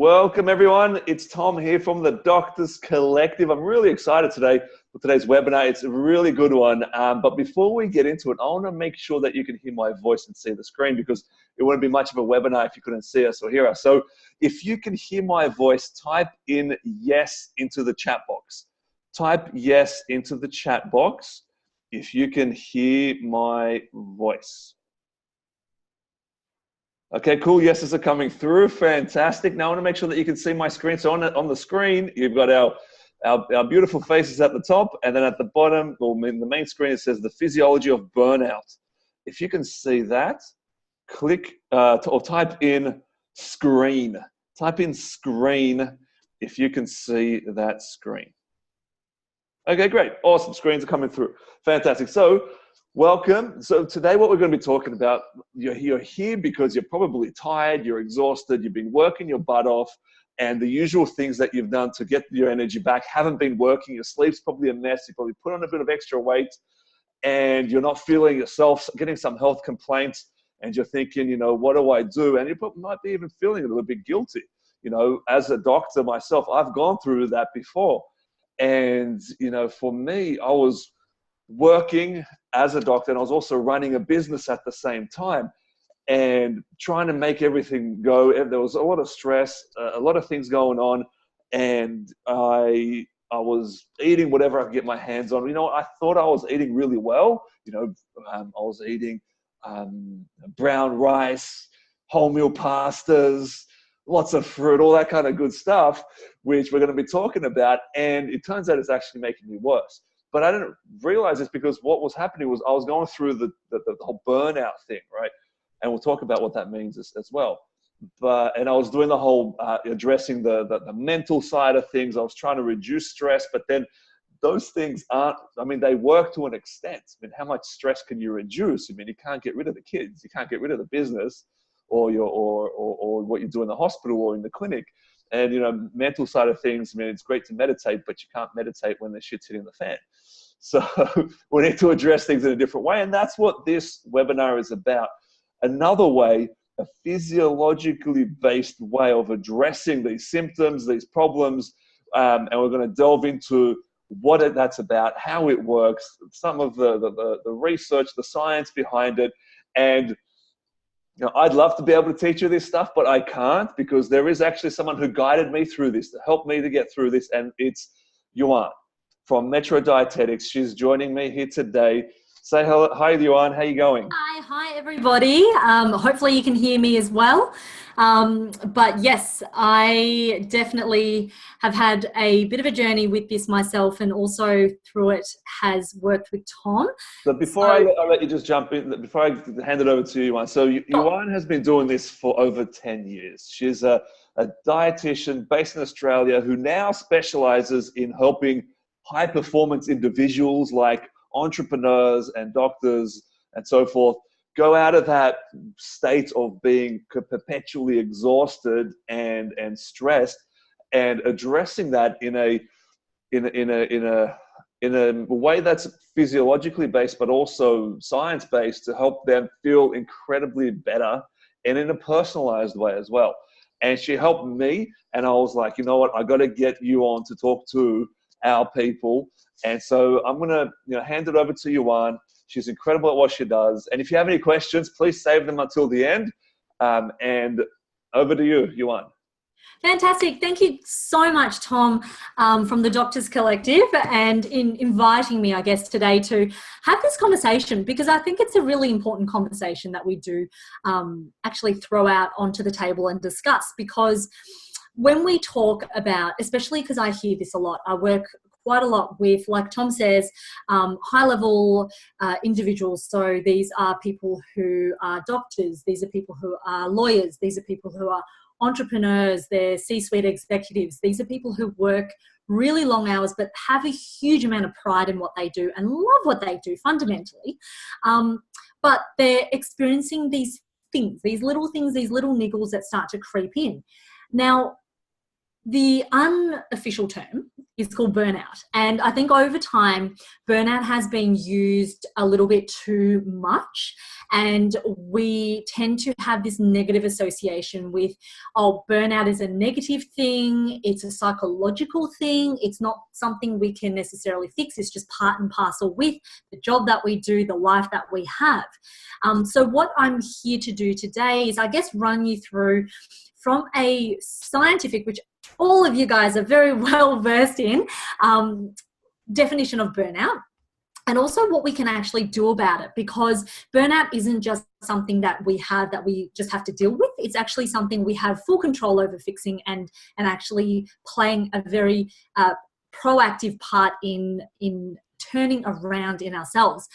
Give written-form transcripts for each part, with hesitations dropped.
Welcome everyone, it's Tom here from the Doctors Collective. I'm really excited today for today's webinar. It's a really good one, but before we get into it, I want to make sure that you can hear my voice and see the screen, because it wouldn't be much of a webinar if you couldn't see us or hear us. So if you can hear my voice, type in yes into the chat box. Type yes into the chat box if you can hear my voice. Okay, cool. Yeses are coming through. Fantastic. Now I want to make sure that you can see my screen. So on the screen, you've got our beautiful faces at the top, and then at the bottom, or in the main screen, it says the physiology of burnout. If you can see that, click or type in screen. Type in screen if you can see that screen. Okay, great. Awesome. Screens are coming through. Fantastic. So welcome. So today what we're going to be talking about, you're here because you're probably tired, you're exhausted, you've been working your butt off, and the usual things that you've done to get your energy back haven't been working. Your sleep's probably a mess. You probably put on a bit of extra weight and you're not feeling yourself, getting some health complaints, and you're thinking, what do I do? And you probably might be even feeling a little bit guilty. As a doctor myself, I've gone through that before. And, for me, I was working as a doctor, and I was also running a business at the same time and trying to make everything go. And there was a lot of stress, a lot of things going on, and I was eating whatever I could get my hands on. I thought I was eating really well. I was eating brown rice, wholemeal pastas, lots of fruit, all that kind of good stuff, which we're going to be talking about. And it turns out it's actually making me worse. But I didn't realize this, because what was happening was I was going through the whole burnout thing, right? And we'll talk about what that means as well. And I was doing the whole addressing the mental side of things. I was trying to reduce stress, but then those things they work to an extent. How much stress can you reduce? You can't get rid of the kids. You can't get rid of the business or what you do in the hospital or in the clinic. And, mental side of things, it's great to meditate, but you can't meditate when the shit's hitting the fan. So we need to address things in a different way. And that's what this webinar is about. Another way, a physiologically based way of addressing these symptoms, these problems. And we're going to delve into what that's about, how it works, some of the research, the science behind it. And I'd love to be able to teach you this stuff, but I can't, because there is actually someone who guided me through this, to help me to get through this, and it's Yuan from Metro Dietetics. She's joining me here today. Say hello. Hi, Yuan. How you going? Hi, everybody. Hopefully you can hear me as well. But yes, I definitely have had a bit of a journey with this myself, and also through it has worked with Tom. So before I let you just jump in, before I hand it over to you, Yuan. So Yuan has been doing this for over 10 years. She's a dietitian based in Australia who now specializes in helping high performance individuals like entrepreneurs and doctors and so forth go out of that state of being perpetually exhausted and stressed, and addressing that in a way that's physiologically based, but also science based, to help them feel incredibly better, and in a personalized way as well. And she helped me, and I was like, you know what, I got to get you on to talk to our people. And so I'm going to hand it over to Yuan. She's incredible at what she does. And if you have any questions, please save them until the end. And over to you, Yuan. Fantastic. Thank you so much, Tom, from the Doctors Collective, and in inviting me, I guess, today to have this conversation, because I think it's a really important conversation that we do actually throw out onto the table and discuss. Because when we talk about, especially because I hear this a lot, I work quite a lot with, like Tom says, high-level individuals. So these are people who are doctors, these are people who are lawyers, these are people who are entrepreneurs, they're C-suite executives. These are people who work really long hours but have a huge amount of pride in what they do and love what they do fundamentally. But they're experiencing these things, these little things, these little niggles that start to creep in. Now, the unofficial term is called burnout. And I think over time, burnout has been used a little bit too much. And we tend to have this negative association with, oh, burnout is a negative thing. It's a psychological thing. It's not something we can necessarily fix. It's just part and parcel with the job that we do, the life that we have. So what I'm here to do today is, I guess, run you through from a scientific, which all of you guys are very well versed in, definition of burnout. And also what we can actually do about it, because burnout isn't just something that we have that we just have to deal with. It's actually something we have full control over fixing and actually playing a very proactive part in turning around in ourselves.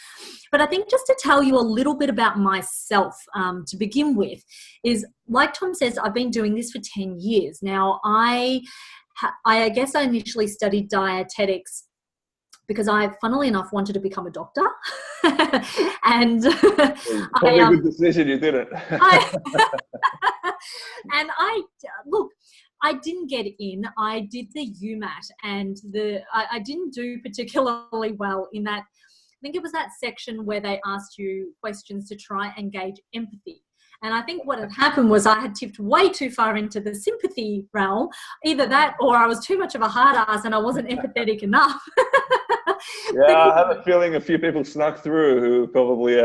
But I think just to tell you a little bit about myself to begin with is, like Tom says, I've been doing this for 10 years. Now, I guess I initially studied dietetics because I, funnily enough, wanted to become a doctor. And probably a good decision, you didn't. Look, I didn't get in. I did the UMAT, and I didn't do particularly well in that. I think it was that section where they asked you questions to try and gauge empathy. And I think what had happened was I had tipped way too far into the sympathy realm. Either that, or I was too much of a hard ass and I wasn't empathetic enough. Yeah, I have a feeling a few people snuck through who probably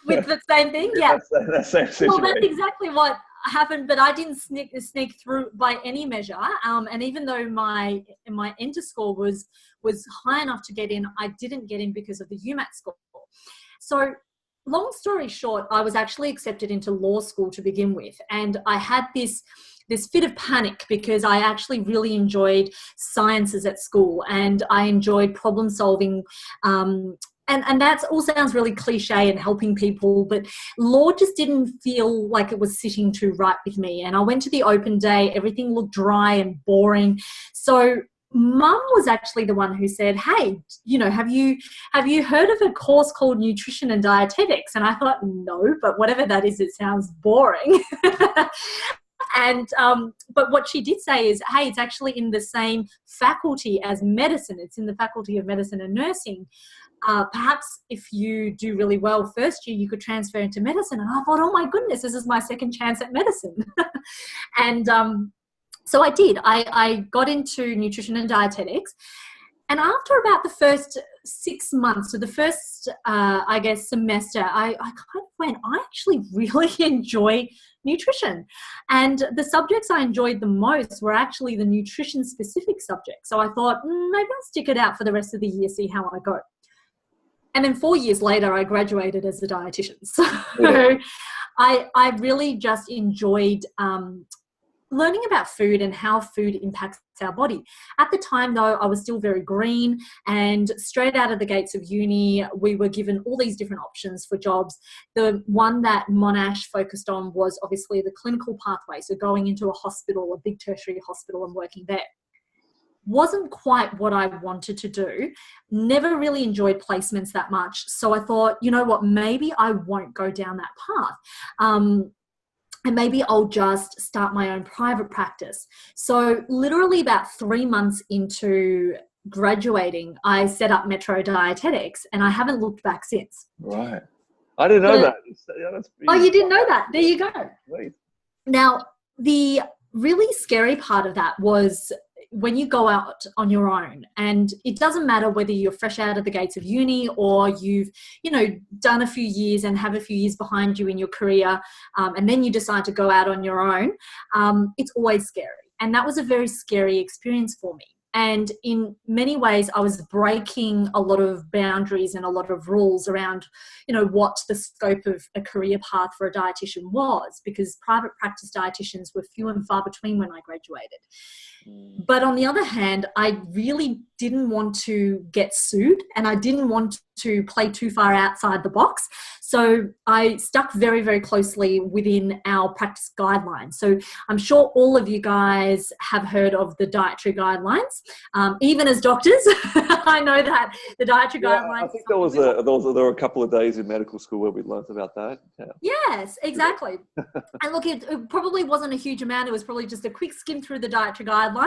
with the same thing. Yeah, that same situation. Well, that's exactly what happened, but I didn't sneak through by any measure. And even though my enter score was high enough to get in, I didn't get in because of the UMAT score. So, long story short, I was actually accepted into law school to begin with, and I had this fit of panic because I actually really enjoyed sciences at school, and I enjoyed problem solving. And that all sounds really cliche and helping people, but law just didn't feel like it was sitting too right with me. And I went to the open day, everything looked dry and boring. So Mum was actually the one who said, hey, have you heard of a course called Nutrition and Dietetics? And I thought, no, but whatever that is, it sounds boring. And but what she did say is, hey, it's actually in the same faculty as medicine. It's in the faculty of medicine and nursing. Perhaps if you do really well first year, you could transfer into medicine. And I thought, oh my goodness, this is my second chance at medicine. And so I did. I got into nutrition and dietetics. And after about the first 6 months, or the first, I guess, semester, I kind of went, I actually really enjoy nutrition. And the subjects I enjoyed the most were actually the nutrition-specific subjects. So I thought, maybe I'll stick it out for the rest of the year, see how I go. And then 4 years later, I graduated as a dietitian. So yeah. I really just enjoyed learning about food and how food impacts our body. At the time, though, I was still very green, and straight out of the gates of uni, we were given all these different options for jobs. The one that Monash focused on was obviously the clinical pathway, so going into a hospital, a big tertiary hospital, and working there. Wasn't quite what I wanted to do. Never really enjoyed placements that much. So I thought, you know what, maybe I won't go down that path. And maybe I'll just start my own private practice. So literally about 3 months into graduating, I set up Metro Dietetics, and I haven't looked back since. Right. I didn't know that. Oh, you didn't know that? There you go. Right. Now, the really scary part of that was when you go out on your own, and it doesn't matter whether you're fresh out of the gates of uni or you've, done a few years and have a few years behind you in your career, and then you decide to go out on your own, it's always scary. And that was a very scary experience for me. And in many ways, I was breaking a lot of boundaries and a lot of rules around, what the scope of a career path for a dietitian was, because private practice dietitians were few and far between when I graduated. But on the other hand, I really didn't want to get sued, and I didn't want to play too far outside the box. So I stuck very, very closely within our practice guidelines. So I'm sure all of you guys have heard of the dietary guidelines. Even as doctors, I know that the dietary guidelines. I think there were a couple of days in medical school where we learned about that. Yeah. Yes, exactly. And look, it probably wasn't a huge amount. It was probably just a quick skim through the dietary guidelines.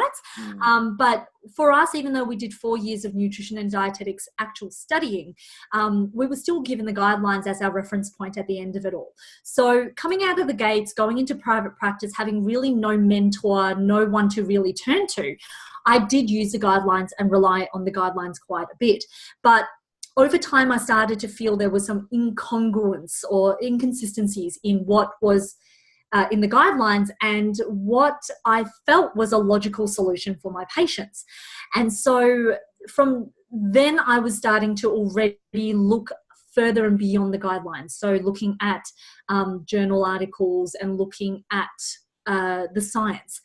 But for us, even though we did 4 years of nutrition and dietetics actual studying, we were still given the guidelines as our reference point at the end of it all. So coming out of the gates, going into private practice, having really no mentor, no one to really turn to, I did use the guidelines and rely on the guidelines quite a bit. But over time, I started to feel there was some incongruence or inconsistencies in what was in the guidelines and what I felt was a logical solution for my patients. And so from then I was starting to already look further and beyond the guidelines. So looking at journal articles and looking at the science.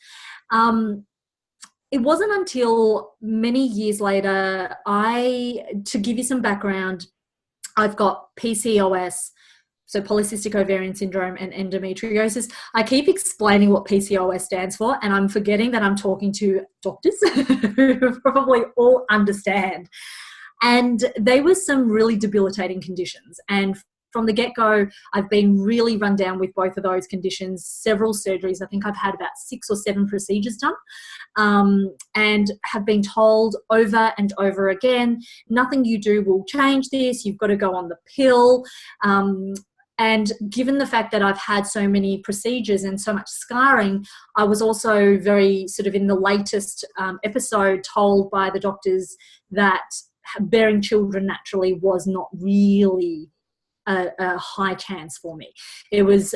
It wasn't until many years later, to give you some background, I've got PCOS, so polycystic ovarian syndrome, and endometriosis. I keep explaining what PCOS stands for, and I'm forgetting that I'm talking to doctors who probably all understand. And they were some really debilitating conditions. And from the get-go, I've been really run down with both of those conditions, several surgeries. I think I've had about 6 or 7 procedures done, and have been told over and over again, nothing you do will change this. You've got to go on the pill. And given the fact that I've had so many procedures and so much scarring, I was also very sort of in the latest episode told by the doctors that bearing children naturally was not really a high chance for me. It was,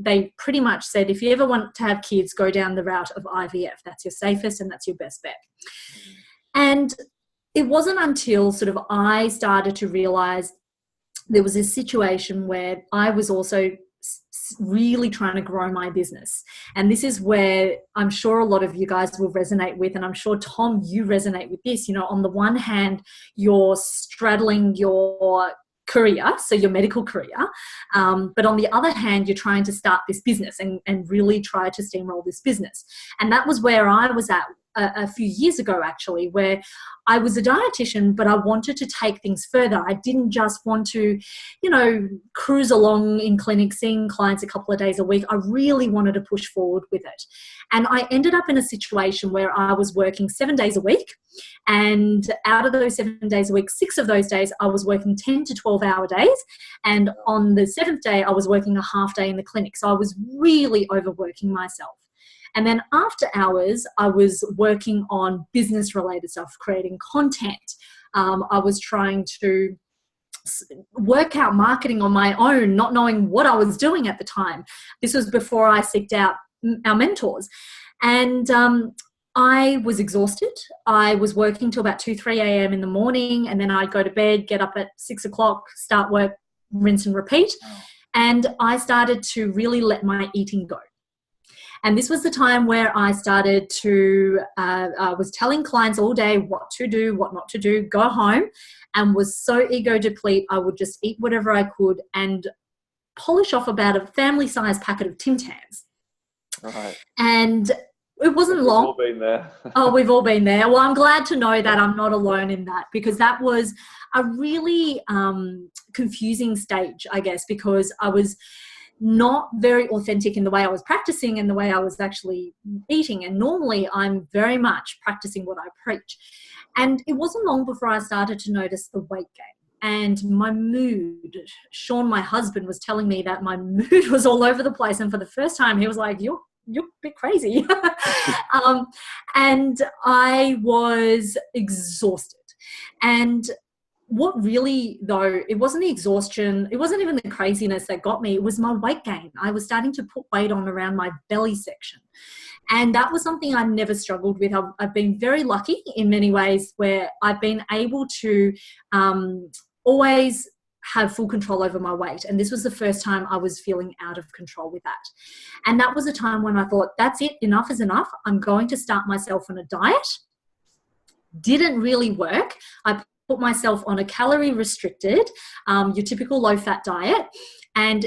they pretty much said, if you ever want to have kids, go down the route of IVF. That's your safest and that's your best bet. And it wasn't until sort of I started to realize there was a situation where I was also really trying to grow my business. And this is where I'm sure a lot of you guys will resonate with, and I'm sure, Tom, you resonate with this. You know, on the one hand, you're straddling your career, so your medical career, but on the other hand, you're trying to start this business and really try to steamroll this business. And that was where I was at a few years ago, actually, where I was a dietitian, but I wanted to take things further. I didn't just want to, you know, cruise along in clinics, seeing clients a couple of days a week. I really wanted to push forward with it. And I ended up in a situation where I was working 7 days a week. And out of those 7 days a week, 6 of those days, I was working 10 to 12-hour days. And on the 7th day, I was working a half day in the clinic. So I was really overworking myself. And then after hours, I was working on business-related stuff, creating content. I was trying to work out marketing on my own, not knowing what I was doing at the time. This was before I seeked out our mentors. And I was exhausted. I was working till about 2, 3 a.m. in the morning, and then I'd go to bed, get up at 6 o'clock, start work, rinse and repeat. And I started to really let my eating go. And this was the time where I started to, I was telling clients all day what to do, what not to do, go home, and was so ego deplete, I would just eat whatever I could and polish off about a family-sized packet of Tim Tams. Right. And it wasn't long. We've all been there. Oh, we've all been there. Well, I'm glad to know that I'm not alone in that, because that was a really confusing stage, I guess, because I was not very authentic in the way I was practicing and the way I was actually eating. And normally I'm very much practicing what I preach. And it wasn't long before I started to notice the weight gain and my mood. Sean, my husband, was telling me that my mood was all over the place. And for the first time, he was like, you're a bit crazy. And I was exhausted. And what really, though, it wasn't the exhaustion, it wasn't even the craziness that got me, it was my weight gain. I was starting to put weight on around my belly section. And that was something I never struggled with. I've been very lucky in many ways where I've been able to always have full control over my weight. And this was the first time I was feeling out of control with that. And that was a time when I thought, that's it, enough is enough. I'm going to start myself on a diet. Didn't really work. I put myself on a calorie restricted, your typical low fat diet. And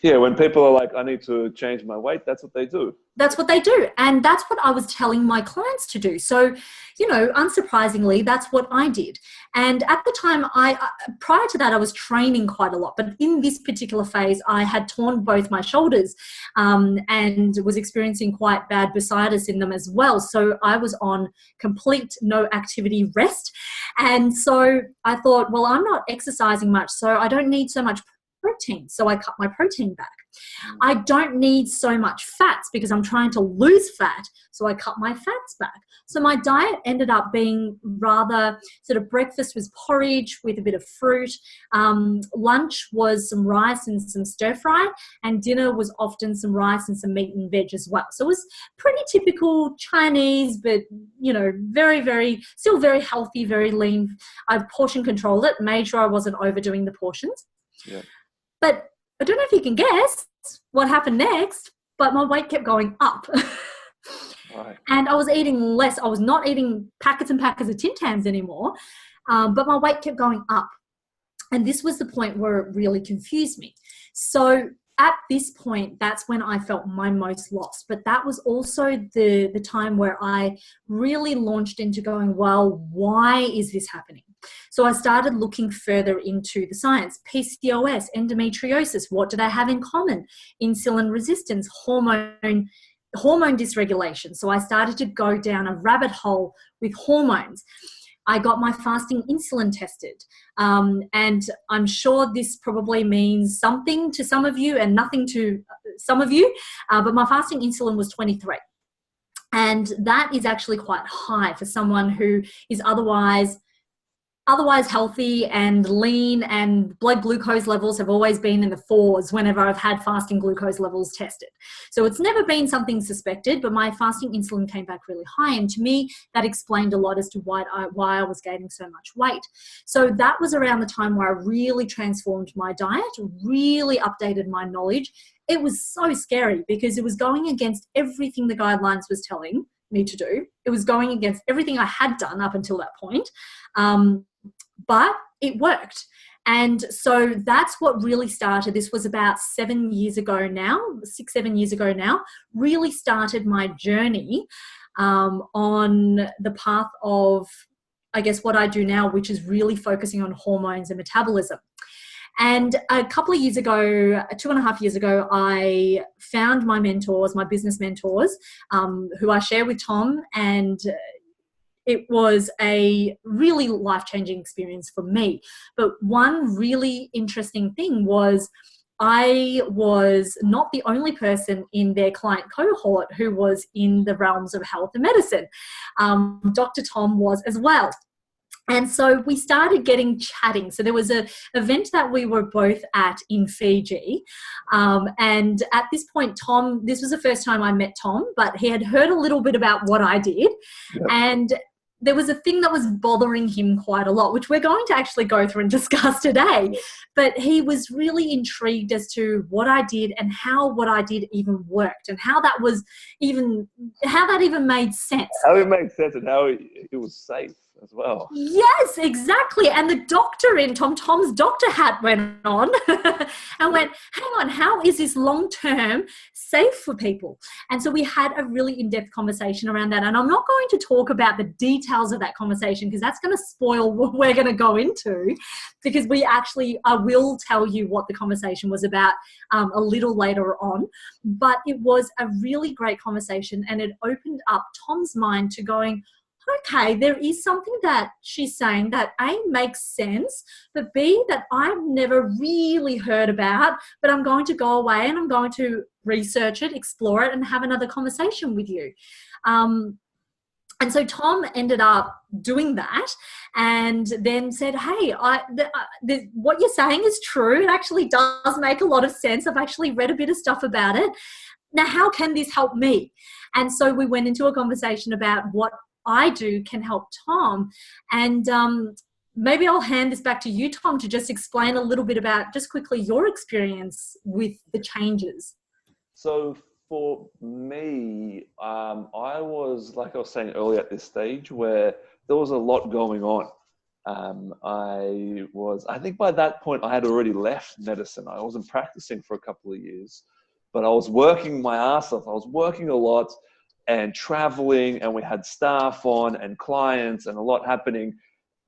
Yeah, when people are like, I need to change my weight, that's what they do. That's what they do. And that's what I was telling my clients to do. So, you know, unsurprisingly, that's what I did. And at the time, prior to that, I was training quite a lot. But in this particular phase, I had torn both my shoulders and was experiencing quite bad bursitis in them as well. So I was on complete no activity rest. And so I thought, well, I'm not exercising much, so I don't need so much protein. So I cut my protein back. I don't need so much fats because I'm trying to lose fat. So I cut my fats back. So my diet ended up being rather sort of breakfast was porridge with a bit of fruit. Lunch was some rice and some stir fry. And dinner was often some rice and some meat and veg as well. So it was pretty typical Chinese, but, you know, still very healthy, very lean. I portion controlled it, made sure I wasn't overdoing the portions. Yeah. But I don't know if you can guess what happened next, but my weight kept going up. Right. And I was eating less. I was not eating packets and packets of Tim Tams anymore, but my weight kept going up. And this was the point where it really confused me. So at this point, that's when I felt my most lost. But that was also the time where I really launched into going, well, why is this happening? So I started looking further into the science, PCOS, endometriosis, what do they have in common? Insulin resistance, hormone dysregulation. So I started to go down a rabbit hole with hormones. I got my fasting insulin tested. And I'm sure this probably means something to some of you and nothing to some of you, but my fasting insulin was 23. And that is actually quite high for someone who is otherwise healthy and lean, and blood glucose levels have always been in the 4s whenever I've had fasting glucose levels tested. So it's never been something suspected, but my fasting insulin came back really high. And to me, that explained a lot as to why I was gaining so much weight. So that was around the time where I really transformed my diet, really updated my knowledge. It was so scary because it was going against everything the guidelines was telling me to do. It was going against everything I had done up until that point. But it worked. And so that's what really started. This was about 7 years ago now, 6-7 years ago now, really started my journey on the path of, I guess, what I do now, which is really focusing on hormones and metabolism. And a couple of years ago, 2.5 years ago, I found my mentors, my business mentors, who I share with Tom, and it was a really life-changing experience for me. But one really interesting thing was I was not the only person in their client cohort who was in the realms of health and medicine. Dr. Tom was as well. And so we started getting chatting. So there was an event that we were both at in Fiji. And at this point, Tom, this was the first time I met Tom, but he had heard a little bit about what I did. Yep. And there was a thing that was bothering him quite a lot, which we're going to actually go through and discuss today. But he was really intrigued as to what I did and how what I did even worked, and how that even made sense. How it made sense and how it was safe as well. Yes, exactly. And the doctor in Tom's doctor hat went on and went, hang on, how is this long-term safe for people? And so we had a really in-depth conversation around that. And I'm not going to talk about the details of that conversation because that's going to spoil what we're going to go into, because I will tell you what the conversation was about a little later on. But it was a really great conversation, and it opened up Tom's mind to going, okay, there is something that she's saying that A, makes sense, but B, that I've never really heard about, but I'm going to go away and I'm going to research it, explore it, and have another conversation with you. And so Tom ended up doing that and then said, hey, what you're saying is true. It actually does make a lot of sense. I've actually read a bit of stuff about it. Now, how can this help me? And so we went into a conversation about what I do can help Tom. And maybe I'll hand this back to you, Tom, to just explain a little bit about just quickly your experience with the changes. So for me, I was, like I was saying earlier, at this stage where there was a lot going on. I think by that point I had already left medicine. I wasn't practicing for a couple of years, but I was working my ass off. I was working a lot and traveling, and we had staff on and clients and a lot happening.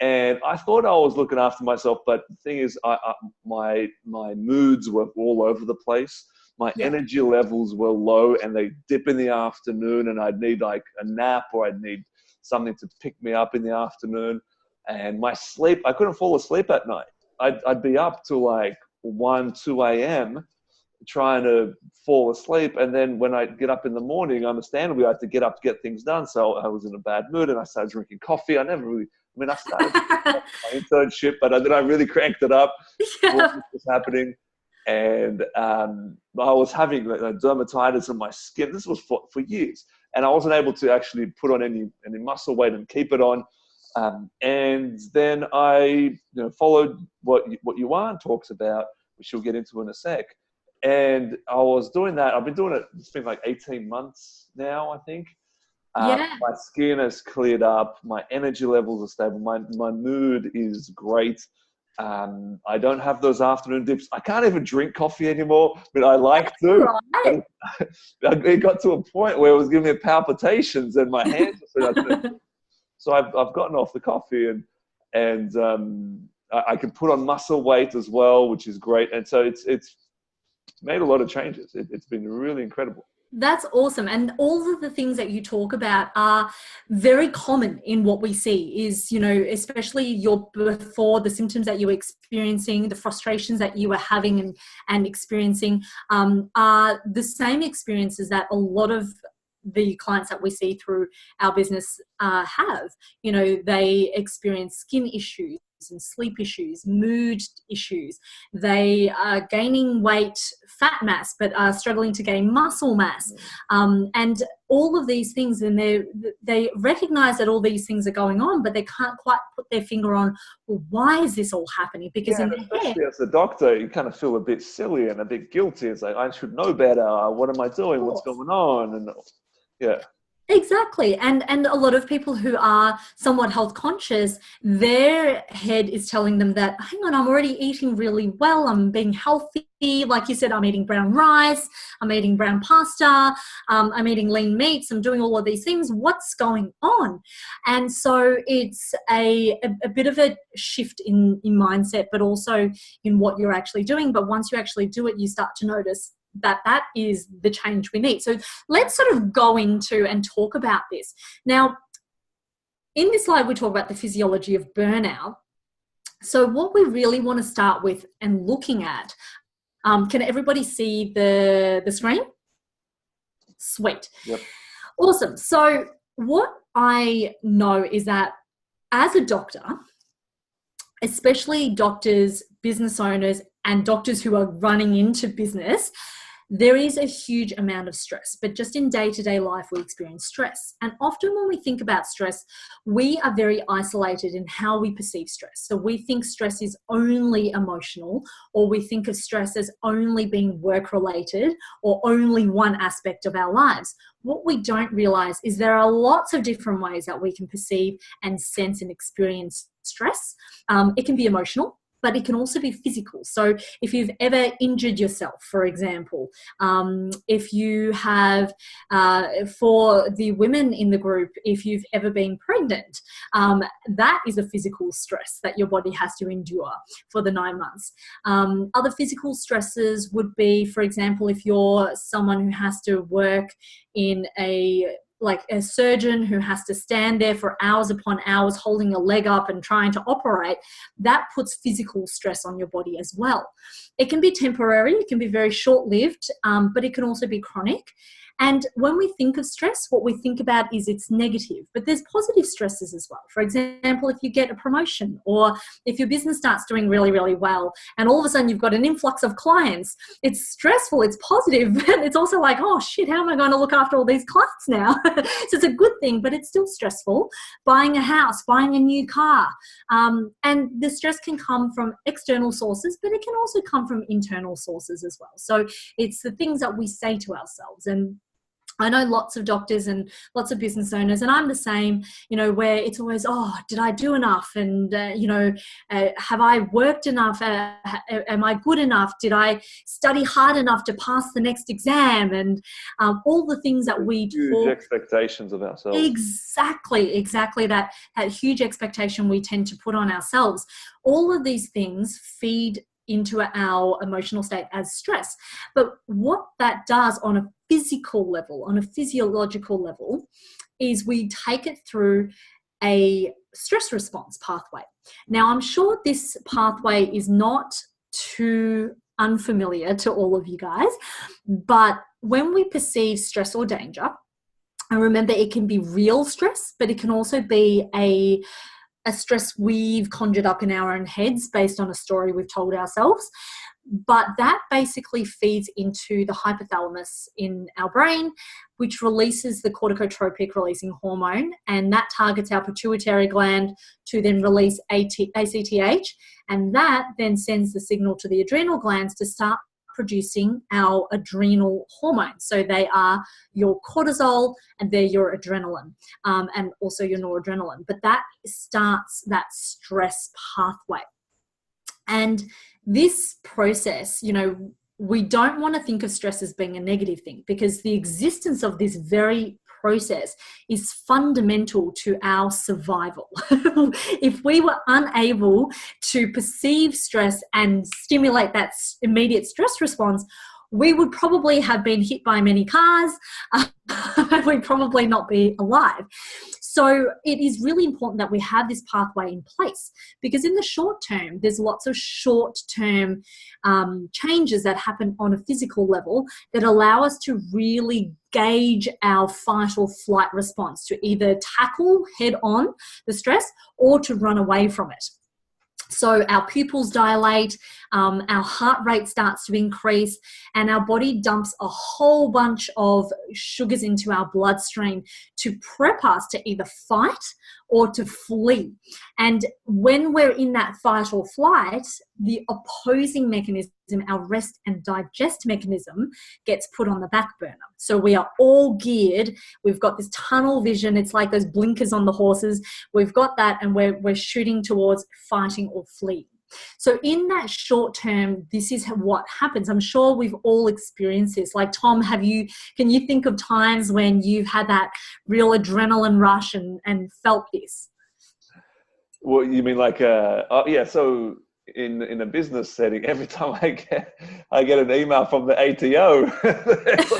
And I thought I was looking after myself, but the thing is, my moods were all over the place. My energy levels were low, and they dip in the afternoon, and I'd need like a nap, or I'd need something to pick me up in the afternoon. And my sleep, I couldn't fall asleep at night. I'd be up till like 1, 2 a.m. trying to fall asleep. And then when I get up in the morning, understandably, I had to get up to get things done. So I was in a bad mood, and I started drinking coffee. I started my internship, but then I really cranked it up. What was happening? And I was having dermatitis on my skin. This was for years. And I wasn't able to actually put on any muscle weight and keep it on. And then I followed what Yuan talks about, which we'll get into in a sec. And I was doing that. I've been doing it. It's been like 18 months now, I think. My skin has cleared up. My energy levels are stable. My mood is great. I don't have those afternoon dips. I can't even drink coffee anymore, but I like to. Right. It got to a point where it was giving me palpitations, and my hands were so I've gotten off the coffee, and I can put on muscle weight as well, which is great. And so it's made a lot of changes. It's been really incredible. That's awesome. And all of the things that you talk about are very common in what we see is, especially before the symptoms that you were experiencing, the frustrations that you were having and experiencing are the same experiences that a lot of the clients that we see through our business have. They experience skin issues and sleep issues, mood issues. They are gaining weight, fat mass, but are struggling to gain muscle mass. And all of these things, and they recognize that all these things are going on, but they can't quite put their finger on, well, why is this all happening? Because especially as a doctor, you kind of feel a bit silly and a bit guilty. It's like, I should know better. What am I doing? What's going on? And exactly. And a lot of people who are somewhat health conscious, their head is telling them that, hang on, I'm already eating really well. I'm being healthy. Like you said, I'm eating brown rice. I'm eating brown pasta. I'm eating lean meats. I'm doing all of these things. What's going on? And so it's a bit of a shift in mindset, but also in what you're actually doing. But once you actually do it, you start to notice that is the change we need. So let's sort of go into and talk about this. Now, in this slide, we talk about the physiology of burnout. So what we really want to start with and looking at, can everybody see the screen? Sweet. Yep. Awesome. So what I know is that as a doctor, especially doctors, business owners, and doctors who are running into business, there is a huge amount of stress, but just in day-to-day life, we experience stress. And often when we think about stress, we are very isolated in how we perceive stress. So we think stress is only emotional, or we think of stress as only being work-related or only one aspect of our lives. What we don't realize is there are lots of different ways that we can perceive and sense and experience stress. It can be emotional, but it can also be physical. So if you've ever injured yourself, for example, if you have, for the women in the group, if you've ever been pregnant, that is a physical stress that your body has to endure for the 9 months. Other physical stresses would be, for example, if you're someone who has to work in like a surgeon who has to stand there for hours upon hours holding a leg up and trying to operate, that puts physical stress on your body as well. It can be temporary, it can be very short-lived, but it can also be chronic. And when we think of stress, what we think about is it's negative, but there's positive stresses as well. For example, if you get a promotion, or if your business starts doing really, really well, and all of a sudden you've got an influx of clients, it's stressful, it's positive, but it's also like, oh shit, how am I going to look after all these clients now? So it's a good thing, but it's still stressful. Buying a house, buying a new car. And the stress can come from external sources, but it can also come from internal sources as well. So it's the things that we say to ourselves. And I know lots of doctors and lots of business owners, and I'm the same, where it's always, oh, did I do enough? And, have I worked enough? Am I good enough? Did I study hard enough to pass the next exam? And all the things that we huge expectations of ourselves. Exactly that huge expectation we tend to put on ourselves. All of these things feed into our emotional state as stress. But what that does on a physical level, on a physiological level, is we take it through a stress response pathway. Now, I'm sure this pathway is not too unfamiliar to all of you guys, but when we perceive stress or danger, and remember, it can be real stress, but it can also be a stress we've conjured up in our own heads based on a story we've told ourselves. But that basically feeds into the hypothalamus in our brain, which releases the corticotropic releasing hormone, and that targets our pituitary gland to then release ACTH, and that then sends the signal to the adrenal glands to start producing our adrenal hormones. So they are your cortisol and they're your adrenaline, and also your noradrenaline. But that starts that stress pathway. And this process, we don't want to think of stress as being a negative thing, because the existence of this very process is fundamental to our survival. If we were unable to perceive stress and stimulate that immediate stress response, we would probably have been hit by many cars. We'd probably not be alive. So it is really important that we have this pathway in place, because in the short term, there's lots of short-term changes that happen on a physical level that allow us to really gauge our fight or flight response, to either tackle head on the stress or to run away from it. So our pupils dilate, our heart rate starts to increase, and our body dumps a whole bunch of sugars into our bloodstream to prep us to either fight or to flee. And when we're in that fight or flight, the opposing mechanism, our rest and digest mechanism, gets put on the back burner. So we are all geared. We've got this tunnel vision. It's like those blinkers on the horses. We've got that, and we're shooting towards fighting or fleeing. So in that short term, this is what happens. I'm sure we've all experienced this. Like, Tom, can you think of times when you've had that real adrenaline rush and felt this? Well, you mean like, yeah, so in a business setting, every time I get an email from the ATO, it's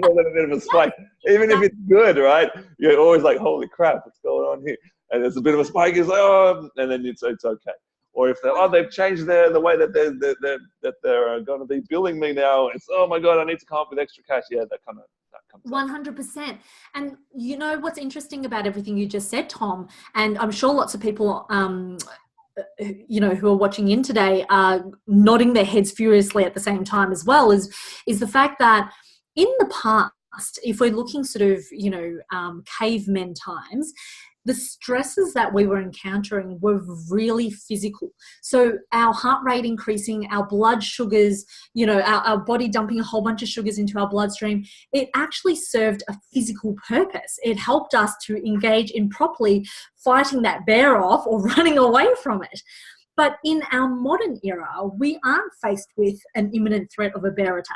always a bit of a spike. Even if it's good, right? You're always like, holy crap, what's going on here? And there's a bit of a spike. It's like, oh, and then it's okay. Or if they've changed the way that they're going to be billing me now. It's, oh my God, I need to come up with extra cash. Yeah, that comes up. 100%. And you know what's interesting about everything you just said, Tom, and I'm sure lots of people who are watching in today are nodding their heads furiously at the same time as well, is the fact that in the past, if we're looking sort of, cavemen times, the stresses that we were encountering were really physical. So our heart rate increasing, our blood sugars, our body dumping a whole bunch of sugars into our bloodstream, it actually served a physical purpose. It helped us to engage in properly fighting that bear off or running away from it. But in our modern era, we aren't faced with an imminent threat of a bear attack.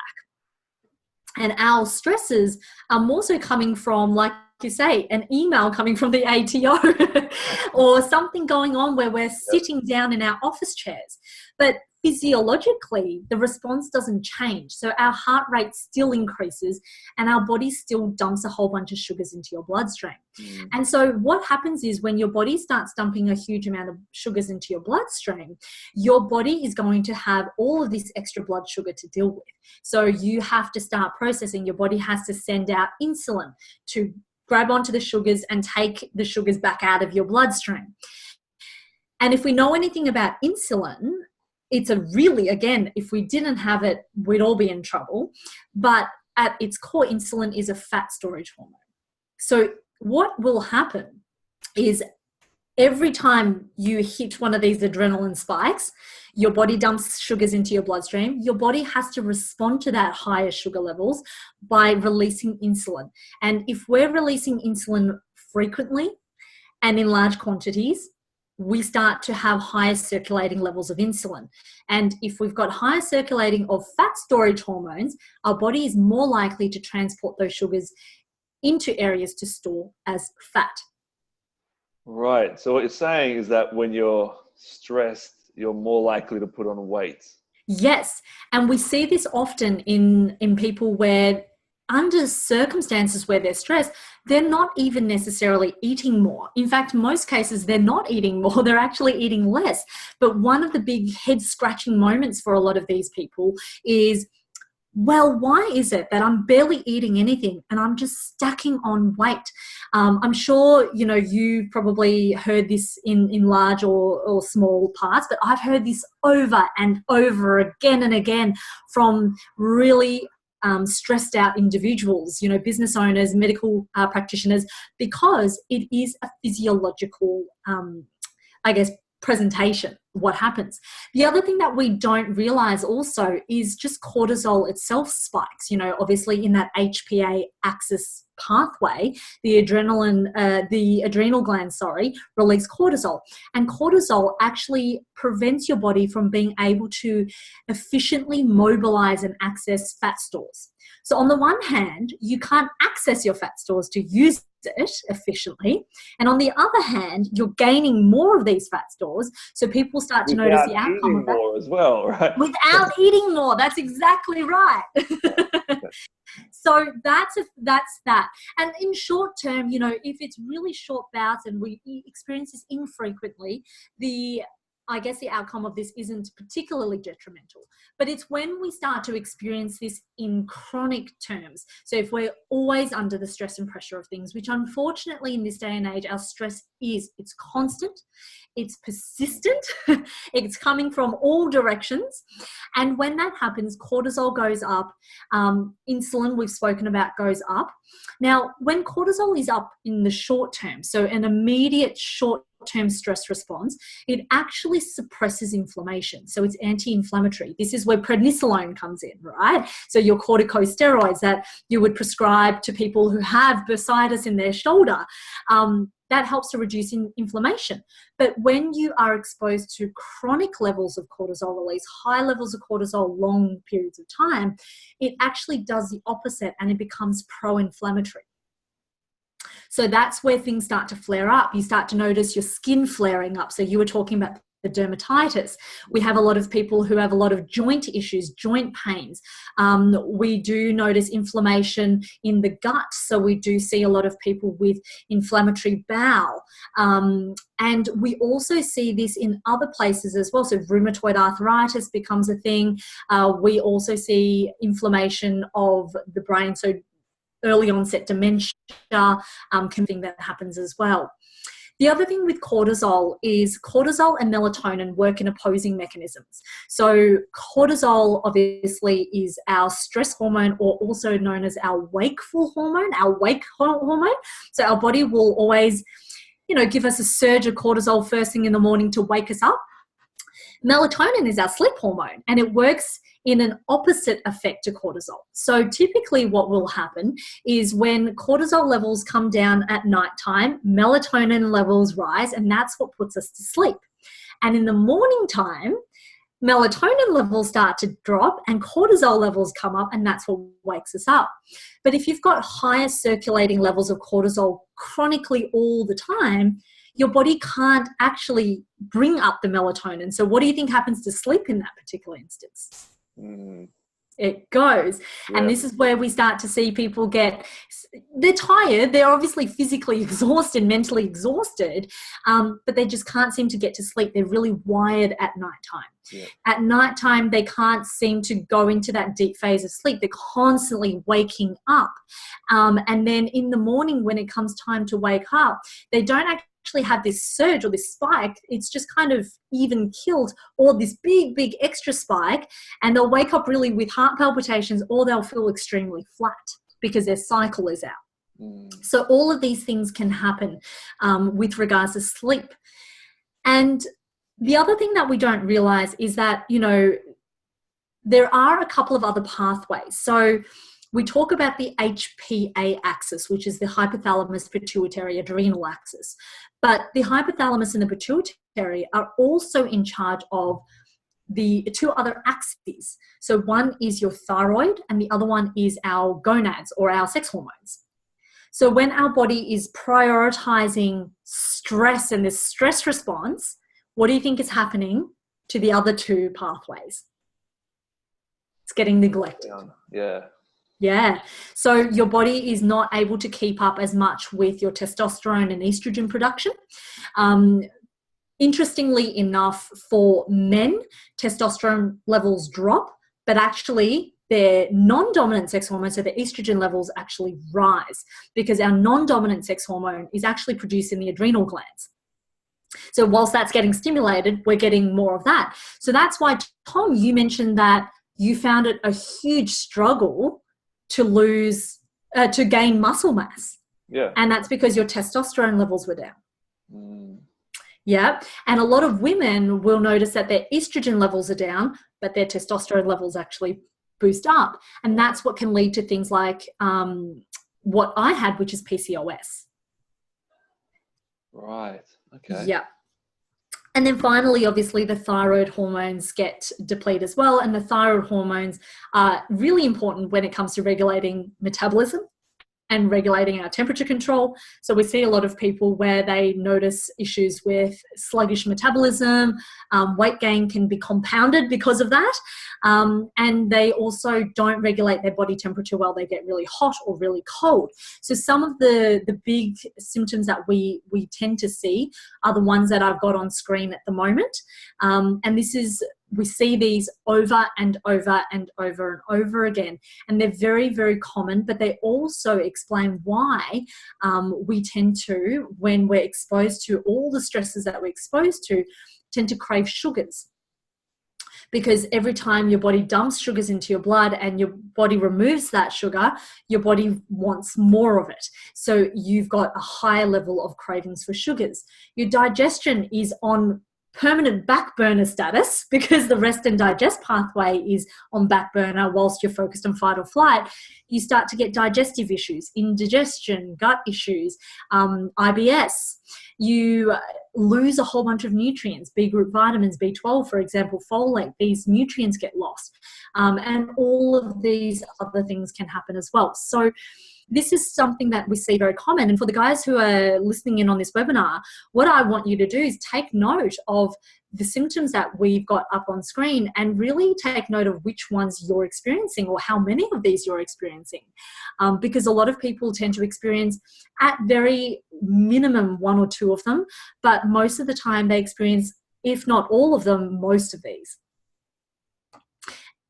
And our stresses are more so coming from, like you say, an email coming from the ATO or something going on where we're sitting down in our office chairs. But physiologically, the response doesn't change. So our heart rate still increases and our body still dumps a whole bunch of sugars into your bloodstream. And so what happens is when your body starts dumping a huge amount of sugars into your bloodstream, your body is going to have all of this extra blood sugar to deal with. So you have to start processing. Your body has to send out insulin to grab onto the sugars and take the sugars back out of your bloodstream. And if we know anything about insulin, it's again, if we didn't have it, we'd all be in trouble. But at its core, insulin is a fat storage hormone. So what will happen is every time you hit one of these adrenaline spikes, your body dumps sugars into your bloodstream. Your body has to respond to that higher sugar levels by releasing insulin. And if we're releasing insulin frequently and in large quantities, we start to have higher circulating levels of insulin. And if we've got higher circulating of fat storage hormones, our body is more likely to transport those sugars into areas to store as fat. Right. So what you're saying is that when you're stressed, you're more likely to put on weight. Yes. And we see this often in people where under circumstances where they're stressed, they're not even necessarily eating more. In fact, most cases, they're not eating more. They're actually eating less. But one of the big head-scratching moments for a lot of these people is, well, why is it that I'm barely eating anything and I'm just stacking on weight? I'm sure, you probably heard this in large or small parts, but I've heard this over and over again and again from really stressed out individuals, business owners, medical practitioners, because it is a physiological, presentation, what happens. The other thing that we don't realize also is just cortisol itself spikes, obviously in that HPA axis pathway, the adrenal glands, release cortisol. And cortisol actually prevents your body from being able to efficiently mobilize and access fat stores. So on the one hand, you can't access your fat stores to use it efficiently. And on the other hand, you're gaining more of these fat stores. So people start to notice the outcome of that. More as well, right? Without eating more. That's exactly right. So that's that. And in short term, if it's really short bouts and we experience this infrequently, the outcome of this isn't particularly detrimental. But it's when we start to experience this in chronic terms. So if we're always under the stress and pressure of things, which unfortunately in this day and age, our stress it's constant, it's persistent, it's coming from all directions. And when that happens, cortisol goes up, insulin we've spoken about goes up. Now, when cortisol is up in the short term, so an immediate short-term stress response, it actually suppresses inflammation. So it's anti-inflammatory. This is where prednisolone comes in, right? So your corticosteroids that you would prescribe to people who have bursitis in their shoulder, that helps to reduce inflammation. But when you are exposed to chronic levels of cortisol release, high levels of cortisol, long periods of time, it actually does the opposite and it becomes pro-inflammatory. So that's where things start to flare up. You start to notice your skin flaring up. So you were talking about the dermatitis. We have a lot of people who have a lot of joint issues, joint pains. We do notice inflammation in the gut. So we do see a lot of people with inflammatory bowel. And we also see this in other places as well. So rheumatoid arthritis becomes a thing. We also see inflammation of the brain. So early onset dementia can be that happens as well. The other thing with cortisol is cortisol and melatonin work in opposing mechanisms. So cortisol obviously is our stress hormone, or also known as our wakeful hormone, our wake hormone. So our body will always, give us a surge of cortisol first thing in the morning to wake us up. Melatonin is our sleep hormone, and it works in an opposite effect to cortisol. So typically what will happen is when cortisol levels come down at nighttime, melatonin levels rise, and that's what puts us to sleep. And in the morning time, melatonin levels start to drop and cortisol levels come up, and that's what wakes us up. But if you've got higher circulating levels of cortisol chronically all the time, your body can't actually bring up the melatonin. So what do you think happens to sleep in that particular instance? It goes. Yeah. And this is where we start to see people they're tired, they're obviously physically exhausted, mentally exhausted, but they just can't seem to get to sleep. They're really wired at nighttime. Yeah. At nighttime, they can't seem to go into that deep phase of sleep. They're constantly waking up. And then in the morning, when it comes time to wake up, they don't actually have this surge or this spike. It's just kind of even killed, or this big extra spike, and they'll wake up really with heart palpitations, or they'll feel extremely flat because their cycle is out. So all of these things can happen with regards to sleep. And the other thing that we don't realize is that, you know, there are a couple of other pathways. So we talk about the HPA axis, which is the hypothalamus pituitary adrenal axis. But the hypothalamus and the pituitary are also in charge of the two other axes. So one is your thyroid and the other one is our gonads, or our sex hormones. So when our body is prioritizing stress and this stress response, what do you think is happening to the other two pathways? It's getting neglected. Yeah. So your body is not able to keep up as much with your testosterone and estrogen production. Interestingly enough, for men, testosterone levels drop, but actually their non-dominant sex hormone, so the estrogen levels actually rise, because our non-dominant sex hormone is actually produced in the adrenal glands. So whilst that's getting stimulated, we're getting more of that. So that's why, Tom, you mentioned that you found it a huge struggle to gain muscle mass. Yeah. And that's because your testosterone levels were down. Yeah. And a lot of women will notice that their estrogen levels are down, but their testosterone levels actually boost up. And that's what can lead to things like what I had, which is PCOS. Right. Okay. Yeah. And then finally, obviously, the thyroid hormones get depleted as well. And the thyroid hormones are really important when it comes to regulating metabolism and regulating our temperature control. So we see a lot of people where they notice issues with sluggish metabolism, weight gain can be compounded because of that, and they also don't regulate their body temperature well. They get really hot or really cold. So some of the big symptoms that we tend to see are the ones that I've got on screen at the moment, and we see these over and over and over and over again. And they're very, very common, but they also explain why we tend to, when we're exposed to all the stresses that we're exposed to, tend to crave sugars. Because every time your body dumps sugars into your blood and your body removes that sugar, your body wants more of it. So you've got a higher level of cravings for sugars. Your digestion is on permanent back burner status because the rest and digest pathway is on back burner whilst you're focused on fight or flight. You start to get digestive issues, indigestion, gut issues, IBS. You lose a whole bunch of nutrients, B group vitamins, B12, for example, folate. These nutrients get lost. And all of these other things can happen as well. So this is something that we see very common. And for the guys who are listening in on this webinar, what I want you to do is take note of the symptoms that we've got up on screen and really take note of which ones you're experiencing or how many of these you're experiencing. Because a lot of people tend to experience at very minimum one or two of them, but most of the time they experience, if not all of them, most of these.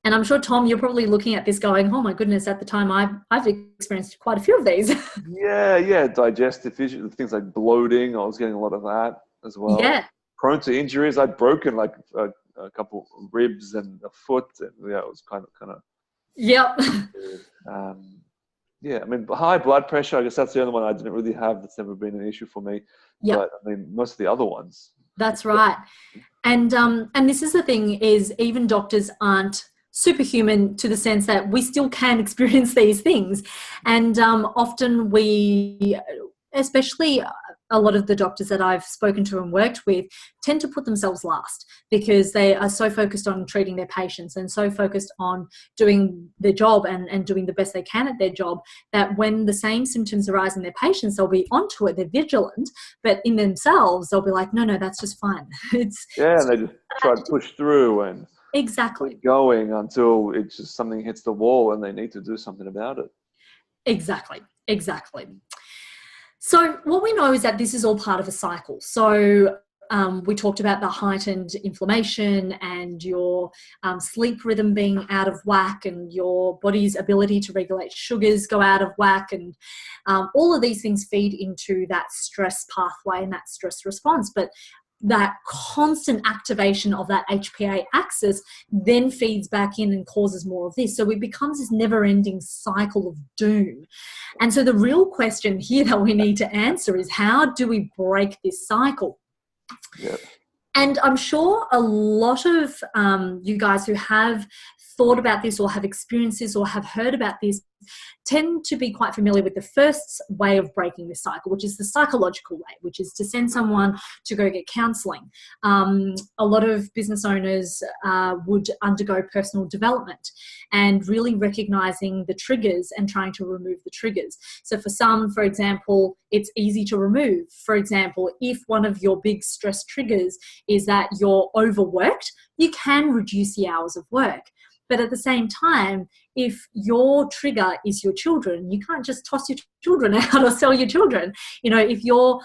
And I'm sure, Tom, you're probably looking at this going, oh my goodness, at the time I've experienced quite a few of these. Yeah. Digestive issues, things like bloating. I was getting a lot of that as well. Yeah. Prone to injuries. I'd broken like a couple of ribs and a foot. And yeah, it was kind of. Yep. Yeah, I mean, high blood pressure, I guess that's the only one I didn't really have. That's never been an issue for me. Yep. But I mean, most of the other ones. That's right. And this is the thing, is even doctors aren't superhuman to the sense that we still can experience these things. And often we, especially a lot of the doctors that I've spoken to and worked with, tend to put themselves last because they are so focused on treating their patients and so focused on doing their job and doing the best they can at their job, that when the same symptoms arise in their patients, they'll be onto it, they're vigilant, but in themselves, they'll be like, no, that's just fine. And they just try to push through and exactly keep going until it's just something hits the wall and they need to do something about it. Exactly. So what we know is that this is all part of a cycle. So we talked about the heightened inflammation and your sleep rhythm being out of whack and your body's ability to regulate sugars go out of whack, and all of these things feed into that stress pathway and that stress response. But that constant activation of that HPA axis then feeds back in and causes more of this. So it becomes this never-ending cycle of doom. And so the real question here that we need to answer is, how do we break this cycle? Yeah. And I'm sure a lot of you guys who have thought about this or have experienced this or have heard about this tend to be quite familiar with the first way of breaking this cycle, which is the psychological way, which is to send someone to go get counselling. A lot of business owners would undergo personal development and really recognising the triggers and trying to remove the triggers. So for some, for example, it's easy to remove. For example, if one of your big stress triggers is that you're overworked, you can reduce the hours of work. But at the same time, if your trigger is your children, you can't just toss your children out or sell your children. You know, if your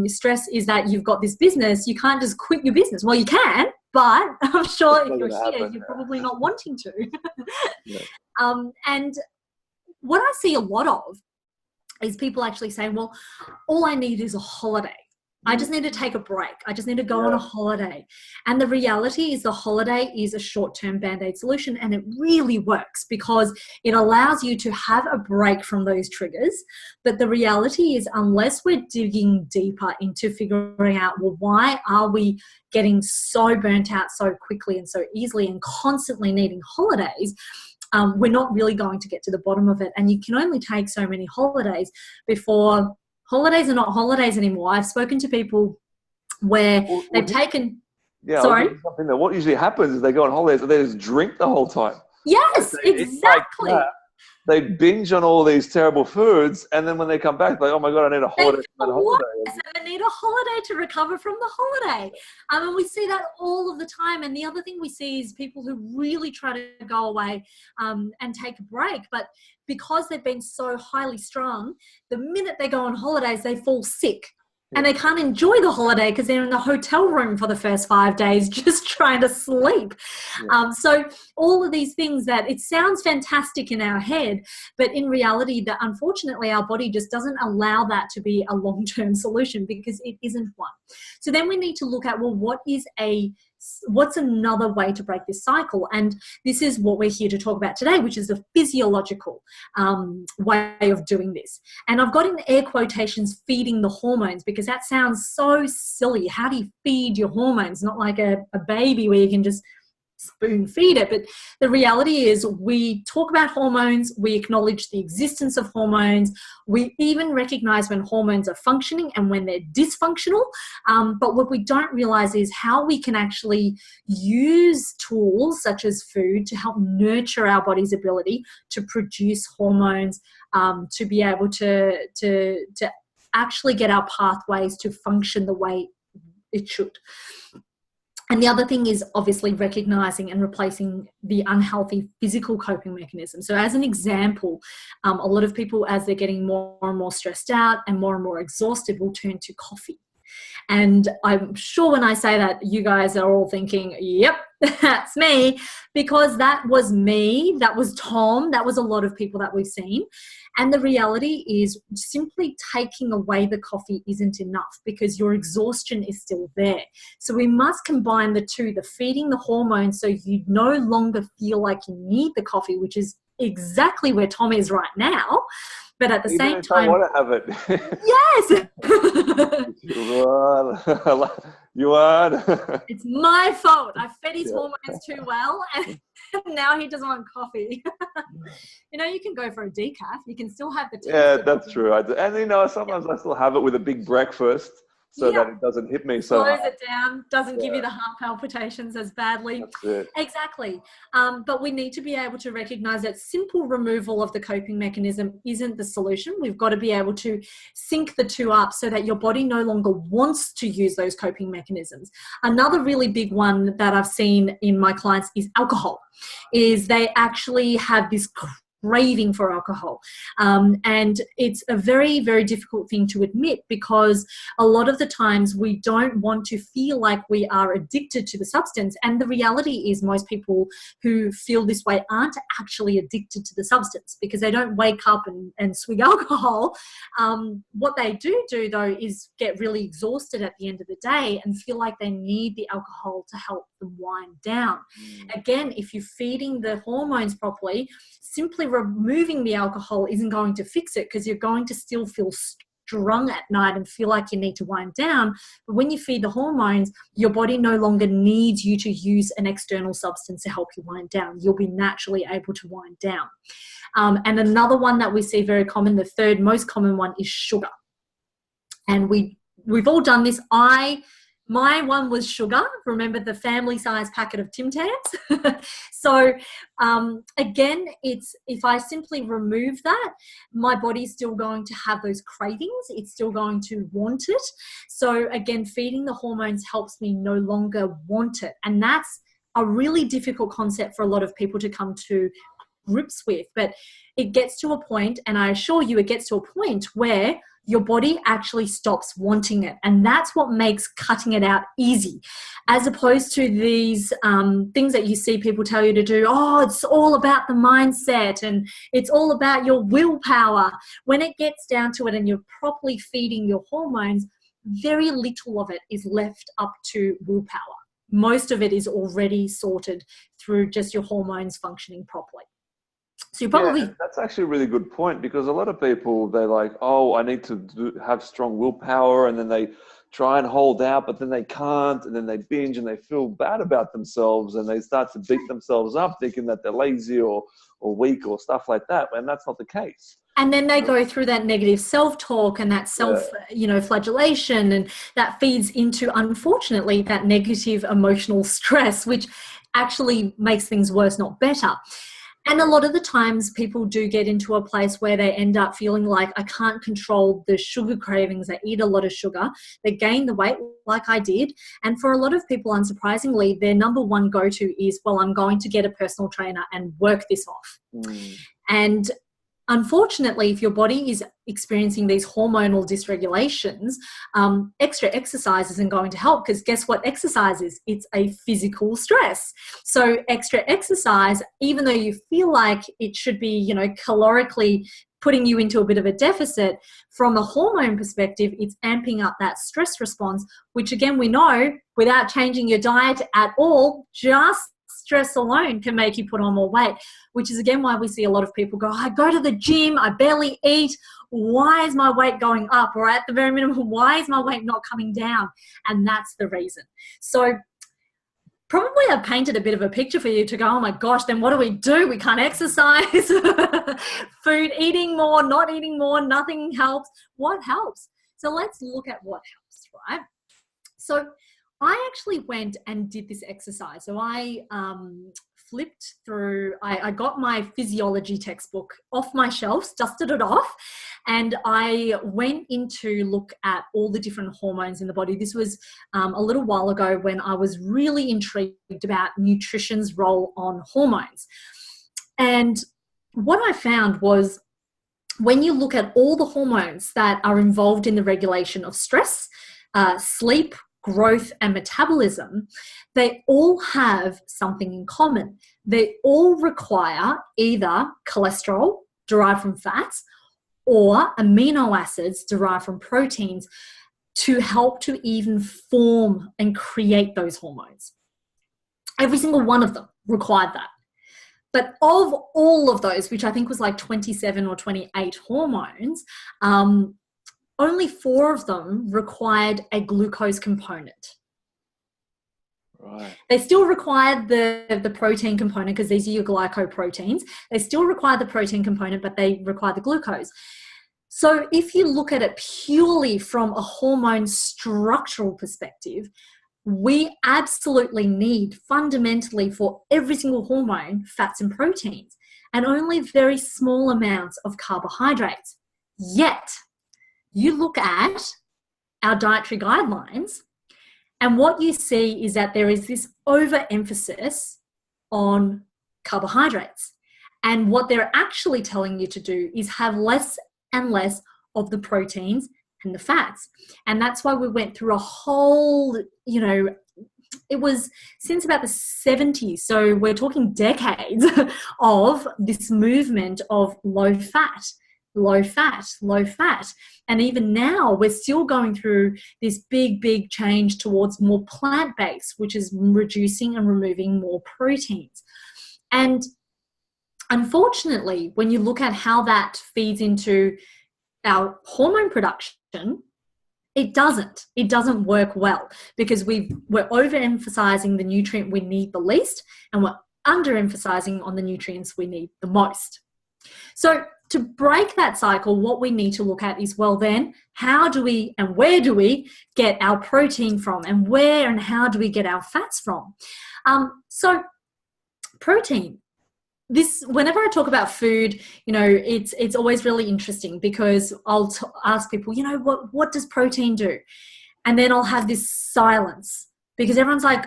stress is that you've got this business, you can't just quit your business. Well, you can, but I'm sure if you're here, you're probably not wanting to. Yeah. And what I see a lot of is people actually saying, well, all I need is a holiday. I just need to take a break. I just need to go on a holiday. And the reality is the holiday is a short-term Band-Aid solution, and it really works because it allows you to have a break from those triggers. But the reality is, unless we're digging deeper into figuring out, well, why are we getting so burnt out so quickly and so easily and constantly needing holidays, we're not really going to get to the bottom of it. And you can only take so many holidays before holidays are not holidays anymore. I've spoken to people where they've taken... Yeah, sorry? What usually happens is they go on holidays and they just drink the whole time. Yes, exactly. They binge on all these terrible foods, and then when they come back, they're like, oh my God, I need a holiday. So they need a holiday to recover from the holiday. And we see that all of the time. And the other thing we see is people who really try to go away and take a break, but because they've been so highly strung, the minute they go on holidays, they fall sick. And they can't enjoy the holiday because they're in the hotel room for the first 5 days just trying to sleep. So all of these things that it sounds fantastic in our head, but in reality, that unfortunately our body just doesn't allow that to be a long-term solution because it isn't one. So then we need to look at, well, what's another way to break this cycle? And this is what we're here to talk about today, which is the physiological way of doing this. And I've got in air quotations, feeding the hormones, because that sounds so silly. How do you feed your hormones? Not like a baby where you can just spoon feed it. But the reality is we talk about hormones, we acknowledge the existence of hormones, we even recognize when hormones are functioning and when they're dysfunctional. But what we don't realize is how we can actually use tools such as food to help nurture our body's ability to produce hormones, to be able to actually get our pathways to function the way it should. And the other thing is obviously recognizing and replacing the unhealthy physical coping mechanism. So as an example, a lot of people, as they're getting more and more stressed out and more exhausted, will turn to coffee. And I'm sure when I say that, you guys are all thinking, yep, that's me, because that was me, that was Tom, that was a lot of people that we've seen. And the reality is simply taking away the coffee isn't enough because your exhaustion is still there. So we must combine the two, the feeding the hormones so you no longer feel like you need the coffee, which is exactly where Tom is right now. But at the same time, I want to have it. Yes. You are. It's my fault. I fed his hormones too well, and now he doesn't want coffee. You know, you can go for a decaf. You can still have the tea. Yeah, that's true. And sometimes I still have it with a big breakfast so that it doesn't hit me so hard. Slows it down, doesn't give you the heart palpitations as badly. That's it. Exactly. But we need to be able to recognize that simple removal of the coping mechanism isn't the solution. We've got to be able to sync the two up so that your body no longer wants to use those coping mechanisms. Another really big one that I've seen in my clients is alcohol. Is they actually have this craving for alcohol. And it's a very, very difficult thing to admit, because a lot of the times we don't want to feel like we are addicted to the substance. And the reality is most people who feel this way aren't actually addicted to the substance, because they don't wake up and swig alcohol. What they do though is get really exhausted at the end of the day and feel like they need the alcohol to help them wind down. Again, if you're feeding the hormones properly, simply removing the alcohol isn't going to fix it, because you're going to still feel strung at night and feel like you need to wind down. But when you feed the hormones, your body no longer needs you to use an external substance to help you wind down. You'll be naturally able to wind down. And another one that we see very common, the third most common one, is sugar. And we've all done this. My one was sugar. Remember the family size packet of Tim Tams? So again, if I simply remove that, my body's still going to have those cravings. It's still going to want it. So again, feeding the hormones helps me no longer want it. And that's a really difficult concept for a lot of people to come to grips with. But it gets to a point, and I assure you it gets to a point where your body actually stops wanting it. And that's what makes cutting it out easy, as opposed to these things that you see people tell you to do. Oh, it's all about the mindset and it's all about your willpower. When it gets down to it and you're properly feeding your hormones, very little of it is left up to willpower. Most of it is already sorted through just your hormones functioning properly. So you probably... Yeah, that's actually a really good point, because a lot of people, they're like, oh, I need to have strong willpower, and then they try and hold out, but then they can't, and then they binge and they feel bad about themselves, and they start to beat themselves up thinking that they're lazy or weak or stuff like that, and that's not the case. And then they go through that negative self-talk and that flagellation, and that feeds into, unfortunately, that negative emotional stress, which actually makes things worse, not better. And a lot of the times people do get into a place where they end up feeling like, I can't control the sugar cravings. I eat a lot of sugar. They gain the weight like I did. And for a lot of people, unsurprisingly, their number one go-to is, well, I'm going to get a personal trainer and work this off. And unfortunately, if your body is experiencing these hormonal dysregulations, extra exercise isn't going to help, because guess what exercise is? It's a physical stress. So extra exercise, even though you feel like it should be, calorically putting you into a bit of a deficit, from a hormone perspective, it's amping up that stress response, which again, we know without changing your diet at all, just stress alone can make you put on more weight, which is again why we see a lot of people go, I go to the gym, I barely eat. Why is my weight going up? Or at the very minimum, why is my weight not coming down? And that's the reason. So probably I've painted a bit of a picture for you to go, oh my gosh, then what do? We can't exercise. Food, eating more, not eating more, nothing helps. What helps? So let's look at what helps, right? So I actually went and did this exercise. So I flipped through, I got my physiology textbook off my shelves, dusted it off, and I went in to look at all the different hormones in the body. This was a little while ago when I was really intrigued about nutrition's role on hormones. And what I found was, when you look at all the hormones that are involved in the regulation of stress, sleep, growth, and metabolism, they all have something in common. They all require either cholesterol derived from fats or amino acids derived from proteins to help to even form and create those hormones. Every single one of them required that. But of all of those, which I think was like 27 or 28 hormones, only 4 of them required a glucose component. Right. They still required the protein component, because these are your glycoproteins. They still require the protein component, but they require the glucose. So if you look at it purely from a hormone structural perspective, we absolutely need, fundamentally, for every single hormone, fats and proteins, and only very small amounts of carbohydrates. Yet, you look at our dietary guidelines, and what you see is that there is this overemphasis on carbohydrates. And what they're actually telling you to do is have less and less of the proteins and the fats. And that's why we went through a whole, it was since about the 70s. So we're talking decades of this movement of low fat, low fat, low fat. And even now we're still going through this big change towards more plant-based, which is reducing and removing more proteins. And unfortunately, when you look at how that feeds into our hormone production, it doesn't work well, because we're overemphasizing the nutrient we need the least, and we're underemphasizing on the nutrients we need the most. So to break that cycle, what we need to look at is, well, then, how do we and where do we get our protein from, and where and how do we get our fats from? So protein. Whenever I talk about food, it's always really interesting, because I'll ask people, what does protein do? And then I'll have this silence, because everyone's like,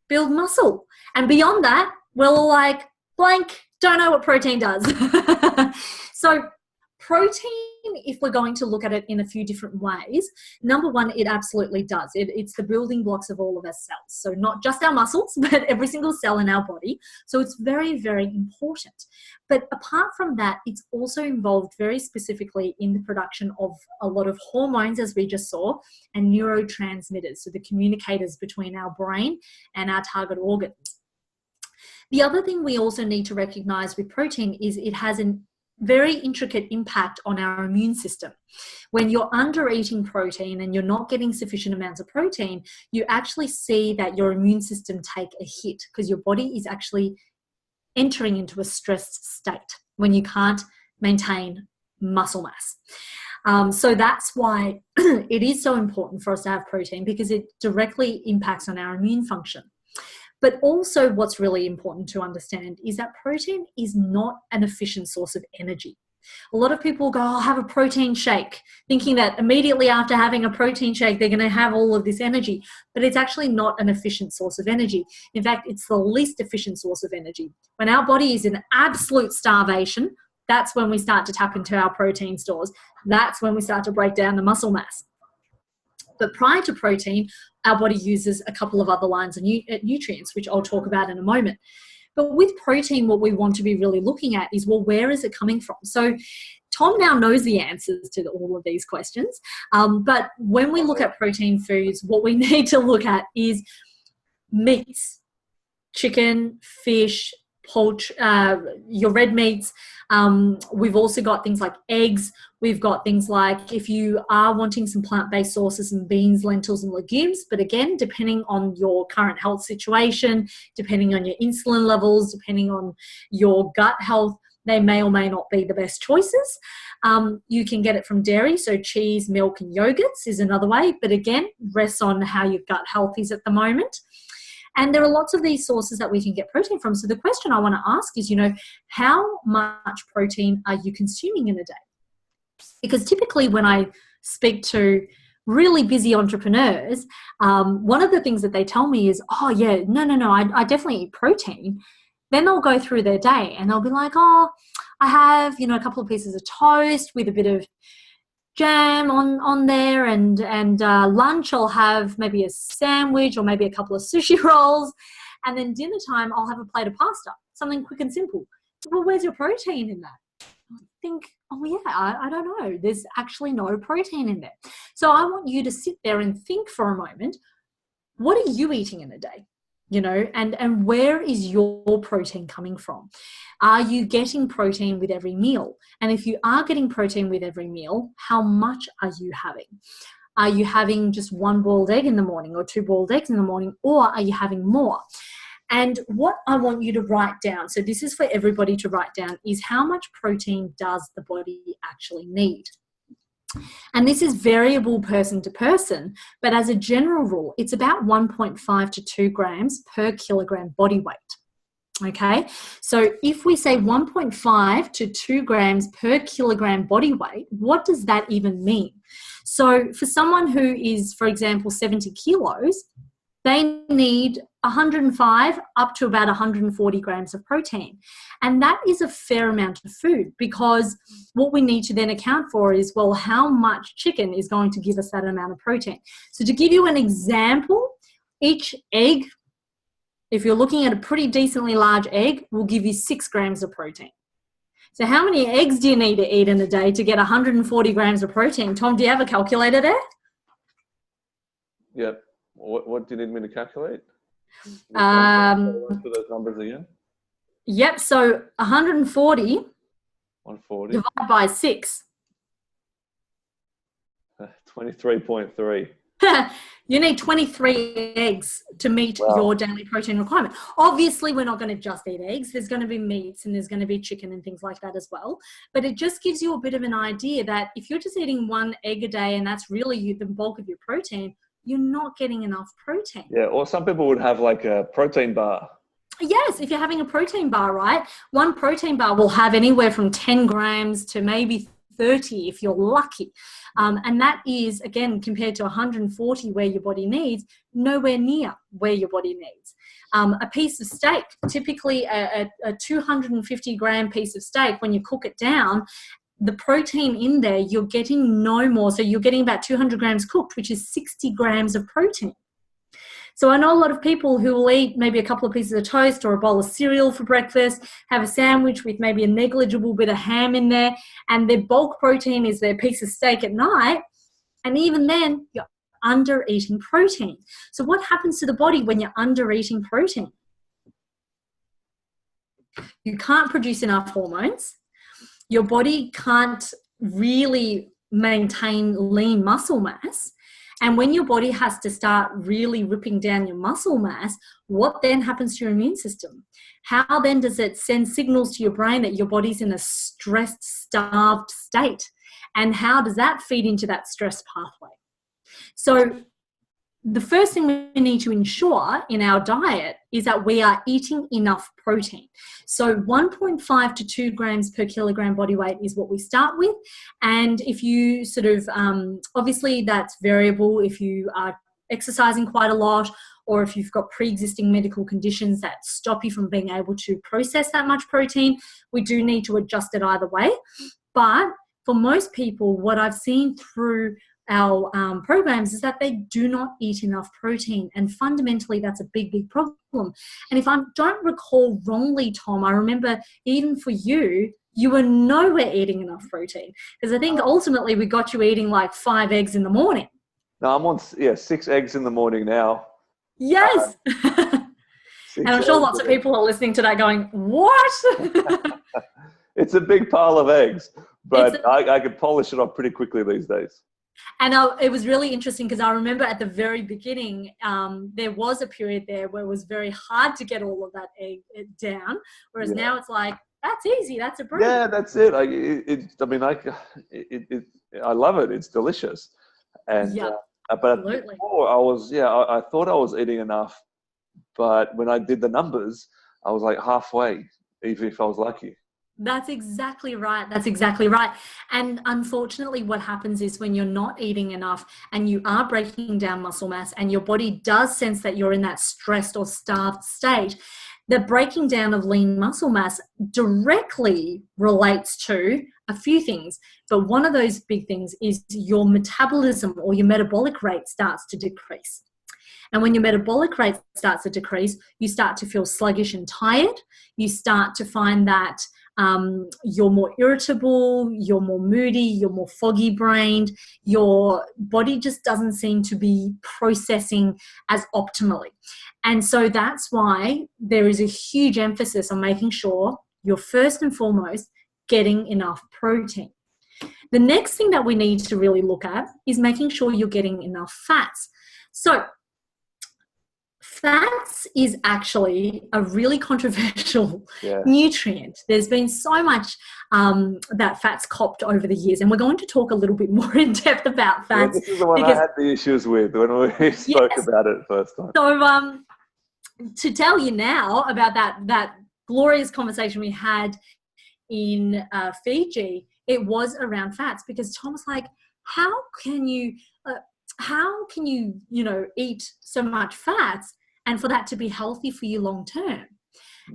build muscle. And beyond that, we're all like, blank, don't know what protein does. So protein, if we're going to look at it in a few different ways, number one, it absolutely does. It's the building blocks of all of our cells. So not just our muscles, but every single cell in our body. So it's very, very important. But apart from that, it's also involved very specifically in the production of a lot of hormones, as we just saw, and neurotransmitters, so the communicators between our brain and our target organs. The other thing we also need to recognize with protein is it has a very intricate impact on our immune system. When you're under eating protein and you're not getting sufficient amounts of protein, you actually see that your immune system take a hit, because your body is actually entering into a stressed state when you can't maintain muscle mass. So that's why it is so important for us to have protein, because it directly impacts on our immune function. But also what's really important to understand is that protein is not an efficient source of energy. A lot of people go, I'll have a protein shake, thinking that immediately after having a protein shake, they're going to have all of this energy. But it's actually not an efficient source of energy. In fact, it's the least efficient source of energy. When our body is in absolute starvation, that's when we start to tap into our protein stores. That's when we start to break down the muscle mass. But prior to protein, our body uses a couple of other lines of nutrients, which I'll talk about in a moment. But with protein, what we want to be really looking at is, well, where is it coming from? So Tom now knows the answers to all of these questions. But when we look at protein foods, what we need to look at is meats, chicken, fish, poultry, your red meats. We've also got things like eggs. We've got things like, if you are wanting some plant-based sources, and beans, lentils, and legumes. But again, depending on your current health situation, depending on your insulin levels, depending on your gut health, they may or may not be the best choices. You can get it from dairy, so cheese, milk, and yogurts is another way. But again, rests on how your gut health is at the moment. And there are lots of these sources that we can get protein from. So the question I want to ask is, how much protein are you consuming in a day? Because typically when I speak to really busy entrepreneurs, one of the things that they tell me is, oh yeah, no, I definitely eat protein. Then they'll go through their day and they'll be like, oh, I have, a couple of pieces of toast with a bit of jam on there, and lunch I'll have maybe a sandwich or maybe a couple of sushi rolls, and then dinner time I'll have a plate of pasta, something quick and simple. Well, where's your protein in that? I think, oh yeah, I don't know. There's actually no protein in there. So I want you to sit there and think for a moment, what are you eating in a day? And where is your protein coming from? Are you getting protein with every meal? And if you are getting protein with every meal, how much are you having? Are you having just one boiled egg in the morning, or two boiled eggs in the morning, or are you having more? And what I want you to write down, so this is for everybody to write down, is how much protein does the body actually need? And this is variable person to person, but as a general rule, it's about 1.5 to 2 grams per kilogram body weight. Okay, so if we say 1.5 to 2 grams per kilogram body weight, what does that even mean? So for someone who is, for example, 70 kilos, they need 105 up to about 140 grams of protein. And that is a fair amount of food, because what we need to then account for is, well, how much chicken is going to give us that amount of protein? So to give you an example, each egg, if you're looking at a pretty decently large egg, will give you 6 grams of protein. So how many eggs do you need to eat in a day to get 140 grams of protein? Tom, do you have a calculator there? Yep. What do you need me to calculate? Um, For those numbers again. Yep. So 140 140. divided by 6. 23.3. You need 23 eggs to meet your daily protein requirement. Obviously, we're not going to just eat eggs. There's going to be meats and there's going to be chicken and things like that as well. But it just gives you a bit of an idea that if you're just eating 1 egg a day and that's really the bulk of your protein, you're not getting enough protein. Yeah, or some people would have like a protein bar. Yes, if you're having a protein bar, right? One protein bar will have anywhere from 10 grams to maybe 30 if you're lucky. And that is, again, compared to 140 where your body needs, nowhere near where your body needs. A piece of steak, typically a 250 gram piece of steak, when you cook it down, the protein in there, you're getting no more. So you're getting about 200 grams cooked, which is 60 grams of protein. So I know a lot of people who will eat maybe a couple of pieces of toast or a bowl of cereal for breakfast, have a sandwich with maybe a negligible bit of ham in there, and their bulk protein is their piece of steak at night. And even then, you're under eating protein. So what happens to the body when you're under eating protein? You can't produce enough hormones. Your body can't really maintain lean muscle mass. And when your body has to start really ripping down your muscle mass, what then happens to your immune system? How then does it send signals to your brain that your body's in a stressed, starved state? And how does that feed into that stress pathway? So the first thing we need to ensure in our diet is that we are eating enough protein. So 1.5 to 2 grams per kilogram body weight is what we start with. And if you sort of, obviously that's variable if you are exercising quite a lot, or if you've got pre-existing medical conditions that stop you from being able to process that much protein, we do need to adjust it either way. But for most people, what I've seen through our programs is that they do not eat enough protein, and fundamentally that's a big problem. And if I don't recall wrongly, Tom, I remember even for you were nowhere eating enough protein, because I think ultimately we got you eating like 5 eggs in the morning. No, I'm on 6 eggs in the morning now. Yes. And I'm sure lots of people are listening to that going, what? It's a big pile of eggs, but I could polish it off pretty quickly these days. And it was really interesting because I remember at the very beginning, there was a period there where it was very hard to get all of that egg down. Whereas now it's like, that's easy. That's a breeze. Yeah, that's it. I love it. It's delicious. And, but before I thought I was eating enough, but when I did the numbers, I was like halfway, even if I was lucky. That's exactly right. That's exactly right. And unfortunately, what happens is when you're not eating enough and you are breaking down muscle mass and your body does sense that you're in that stressed or starved state, the breaking down of lean muscle mass directly relates to a few things. But one of those big things is your metabolism or your metabolic rate starts to decrease. And when your metabolic rate starts to decrease, you start to feel sluggish and tired. You start to find that you're more irritable, you're more moody, you're more foggy brained, your body just doesn't seem to be processing as optimally. And so that's why there is a huge emphasis on making sure you're first and foremost getting enough protein. The next thing that we need to really look at is making sure you're getting enough fats. So fats is actually a really controversial nutrient. There's been so much that fat's copped over the years, and we're going to talk a little bit more in depth about fats. Yeah, this is the one I had the issues with when we spoke about it first time. So to tell you now about that glorious conversation we had in Fiji, it was around fats, because Tom was like, how can you how can you, eat so much fats and for that to be healthy for you long term?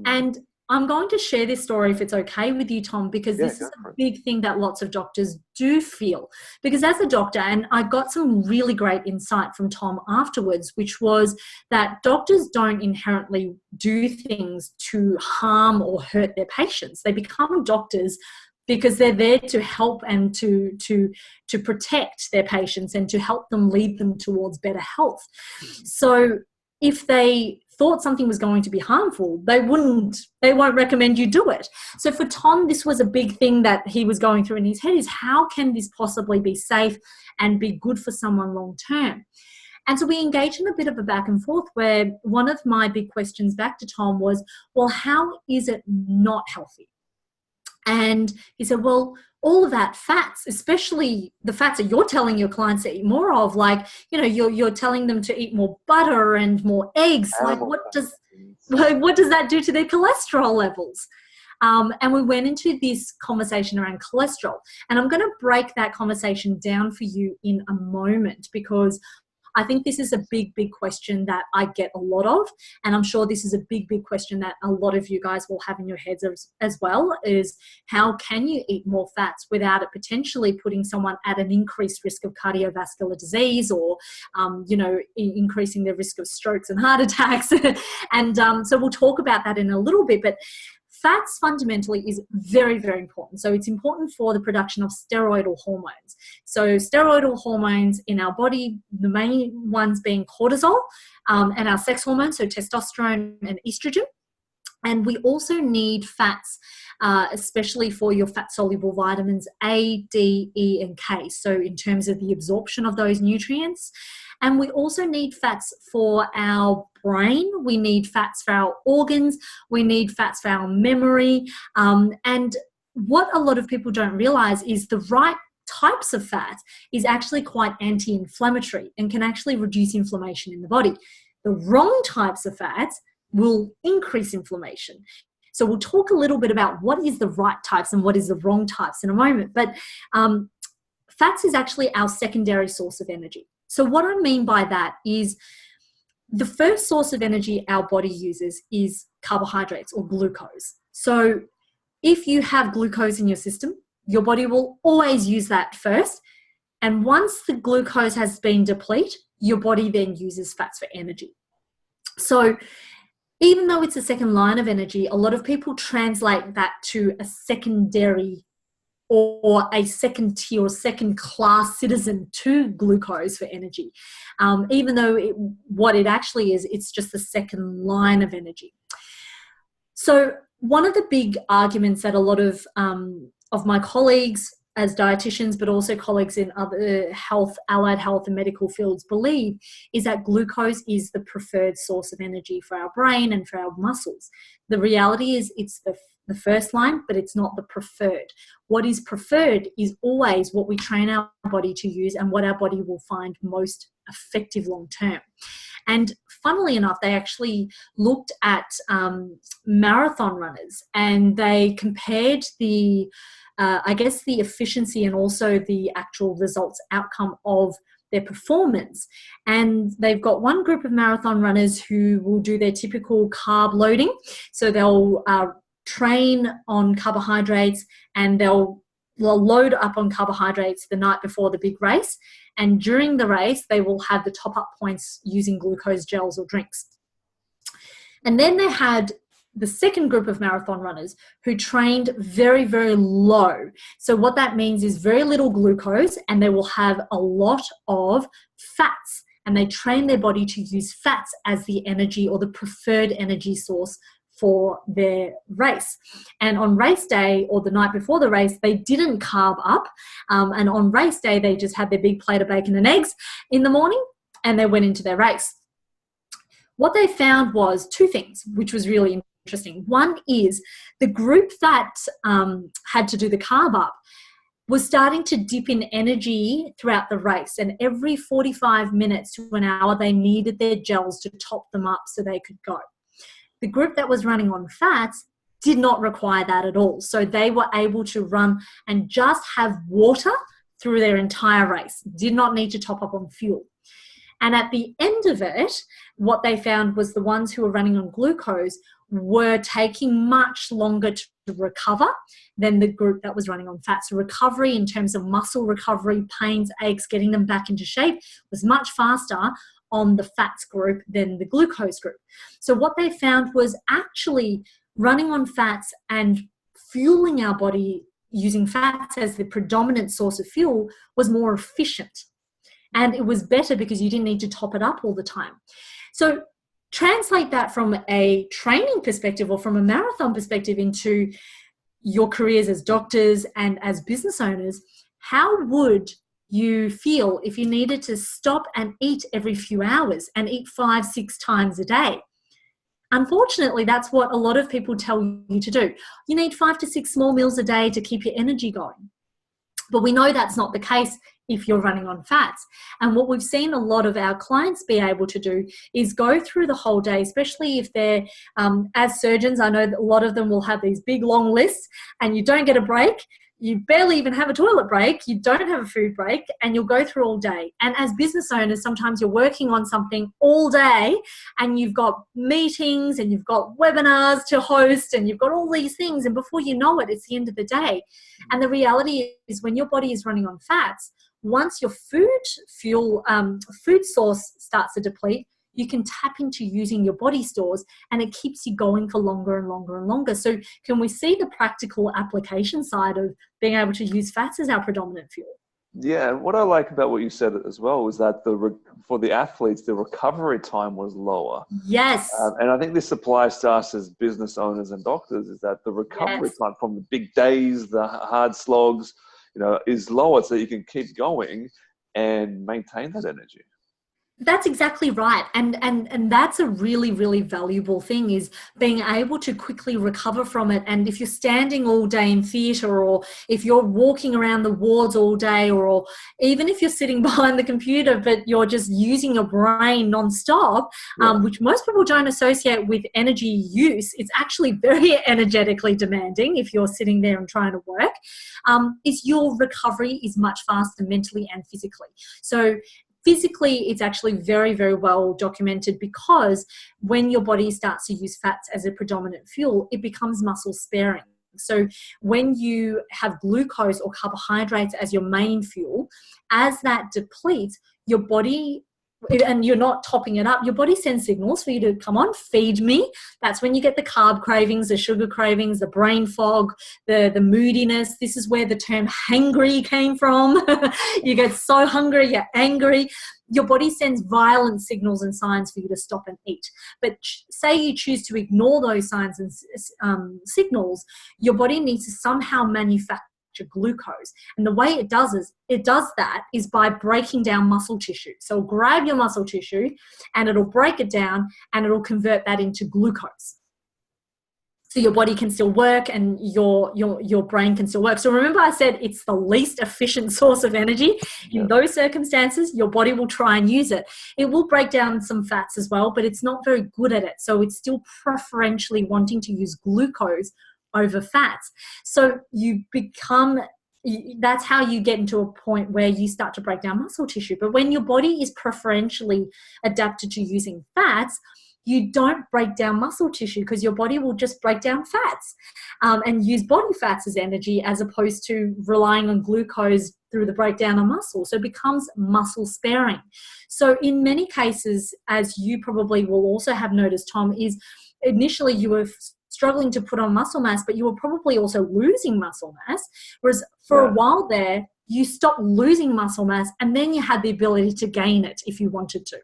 And I'm going to share this story if it's okay with you, Tom, because this is a big thing that lots of doctors do feel. Because as a doctor, and I got some really great insight from Tom afterwards, which was that doctors don't inherently do things to harm or hurt their patients. They become doctors because they're there to help and to protect their patients and to help them, lead them towards better health. So if they thought something was going to be harmful, they won't recommend you do it. So for Tom, this was a big thing that he was going through in his head, is how can this possibly be safe and be good for someone long term? And so we engaged in a bit of a back and forth where one of my big questions back to Tom was, well, how is it not healthy? And he said, well, all of that fats, especially the fats that you're telling your clients to eat more of, like, you're telling them to eat more butter and more eggs. Like, what does that do to their cholesterol levels? And we went into this conversation around cholesterol. And I'm going to break that conversation down for you in a moment, because I think this is a big, big question that I get a lot of. And I'm sure this is a big, big question that a lot of you guys will have in your heads as well, is how can you eat more fats without it potentially putting someone at an increased risk of cardiovascular disease or, increasing their risk of strokes and heart attacks. And so we'll talk about that in a little bit. But fats fundamentally is very, very important. So it's important for the production of steroidal hormones. So steroidal hormones in our body, the main ones being cortisol and our sex hormones, so testosterone and estrogen. And we also need fats, especially for your fat-soluble vitamins A, D, E, and K. So in terms of the absorption of those nutrients. And we also need fats for our brain. We need fats for our organs. We need fats for our memory. And what a lot of people don't realize is the right types of fat is actually quite anti-inflammatory and can actually reduce inflammation in the body. The wrong types of fats will increase inflammation. So we'll talk a little bit about what is the right types and what is the wrong types in a moment. But fats is actually our secondary source of energy. So what I mean by that is the first source of energy our body uses is carbohydrates or glucose. So if you have glucose in your system, your body will always use that first. And once the glucose has been depleted, your body then uses fats for energy. So even though it's a second line of energy, a lot of people translate that to a secondary or a second tier or second class citizen to glucose for energy, even though what it actually is, it's just the second line of energy. So one of the big arguments that a lot of my colleagues as dietitians, but also colleagues in other health, allied health and medical fields believe is that glucose is the preferred source of energy for our brain and for our muscles. The reality is it's the first line, but it's not the preferred. What is preferred is always what we train our body to use and what our body will find most effective long term. And funnily enough, they actually looked at marathon runners and they compared the efficiency and also the actual results outcome of their performance. And they've got one group of marathon runners who will do their typical carb loading. So they'll train on carbohydrates and they'll load up on carbohydrates the night before the big race. And during the race, they will have the top-up points using glucose gels or drinks. And then they had the second group of marathon runners who trained very, very low. So what that means is very little glucose, and they will have a lot of fats, and they train their body to use fats as the energy or the preferred energy source for their race. And on race day or the night before the race, they didn't carb up. And on race day, they just had their big plate of bacon and eggs in the morning, and they went into their race. What they found was two things, which was really interesting. One is the group that had to do the carb up was starting to dip in energy throughout the race. And every 45 minutes to an hour, they needed their gels to top them up so they could go. The group that was running on fats did not require that at all. So they were able to run and just have water through their entire race, did not need to top up on fuel. And at the end of it, what they found was the ones who were running on glucose were taking much longer to recover than the group that was running on fat. So recovery in terms of muscle recovery, pains, aches, getting them back into shape was much faster on the fats group than the glucose group. So what they found was actually running on fats and fueling our body using fats as the predominant source of fuel was more efficient. And it was better because you didn't need to top it up all the time. So translate that from a training perspective or from a marathon perspective into your careers as doctors and as business owners. How would you feel if you needed to stop and eat every few hours and eat 5-6 times a day? Unfortunately, that's what a lot of people tell you to do. You need 5 to 6 small meals a day to keep your energy going. But we know that's not the case if you're running on fats. And what we've seen a lot of our clients be able to do is go through the whole day, especially if they're, as surgeons, I know that a lot of them will have these big, long lists and you don't get a break. You barely even have a toilet break, you don't have a food break, and you'll go through all day. And as business owners, sometimes you're working on something all day and you've got meetings and you've got webinars to host and you've got all these things. And before you know it, it's the end of the day. And the reality is when your body is running on fats, once your food source starts to deplete, you can tap into using your body stores and it keeps you going for longer and longer and longer. So can we see the practical application side of being able to use fats as our predominant fuel? Yeah, and what I like about what you said as well was that for the athletes, the recovery time was lower. Yes. And I think this applies to us as business owners and doctors, is that the recovery time from the big days, the hard slogs, is lower so that you can keep going and maintain that energy. That's exactly right. And that's a really, really valuable thing, is being able to quickly recover from it. And if you're standing all day in theatre, or if you're walking around the wards all day, or even if you're sitting behind the computer, but you're just using your brain nonstop, which most people don't associate with energy use, it's actually very energetically demanding if you're sitting there and trying to work, is your recovery is much faster mentally and physically. So physically, it's actually very, very well documented, because when your body starts to use fats as a predominant fuel, it becomes muscle sparing. So when you have glucose or carbohydrates as your main fuel, as that depletes, your body, and you're not topping it up, your body sends signals for you to come on, feed me. That's when you get the carb cravings, the sugar cravings, the brain fog, the moodiness. This is where the term hangry came from. You get so hungry, you're angry. Your body sends violent signals and signs for you to stop and eat. But say you choose to ignore those signs and signals, your body needs to somehow manufacture glucose. And the way it does that is by breaking down muscle tissue. So grab your muscle tissue and it'll break it down and it'll convert that into glucose. So your body can still work and your brain can still work. So remember I said it's the least efficient source of energy. In those circumstances, your body will try and use it. It will break down some fats as well, but it's not very good at it. So it's still preferentially wanting to use glucose over fats. So that's how you get into a point where you start to break down muscle tissue. But when your body is preferentially adapted to using fats, you don't break down muscle tissue, because your body will just break down fats and use body fats as energy, as opposed to relying on glucose through the breakdown of muscle. So it becomes muscle sparing. So in many cases, as you probably will also have noticed, Tom, is initially you were struggling to put on muscle mass, but you were probably also losing muscle mass. Whereas for a while there, you stopped losing muscle mass and then you had the ability to gain it if you wanted to.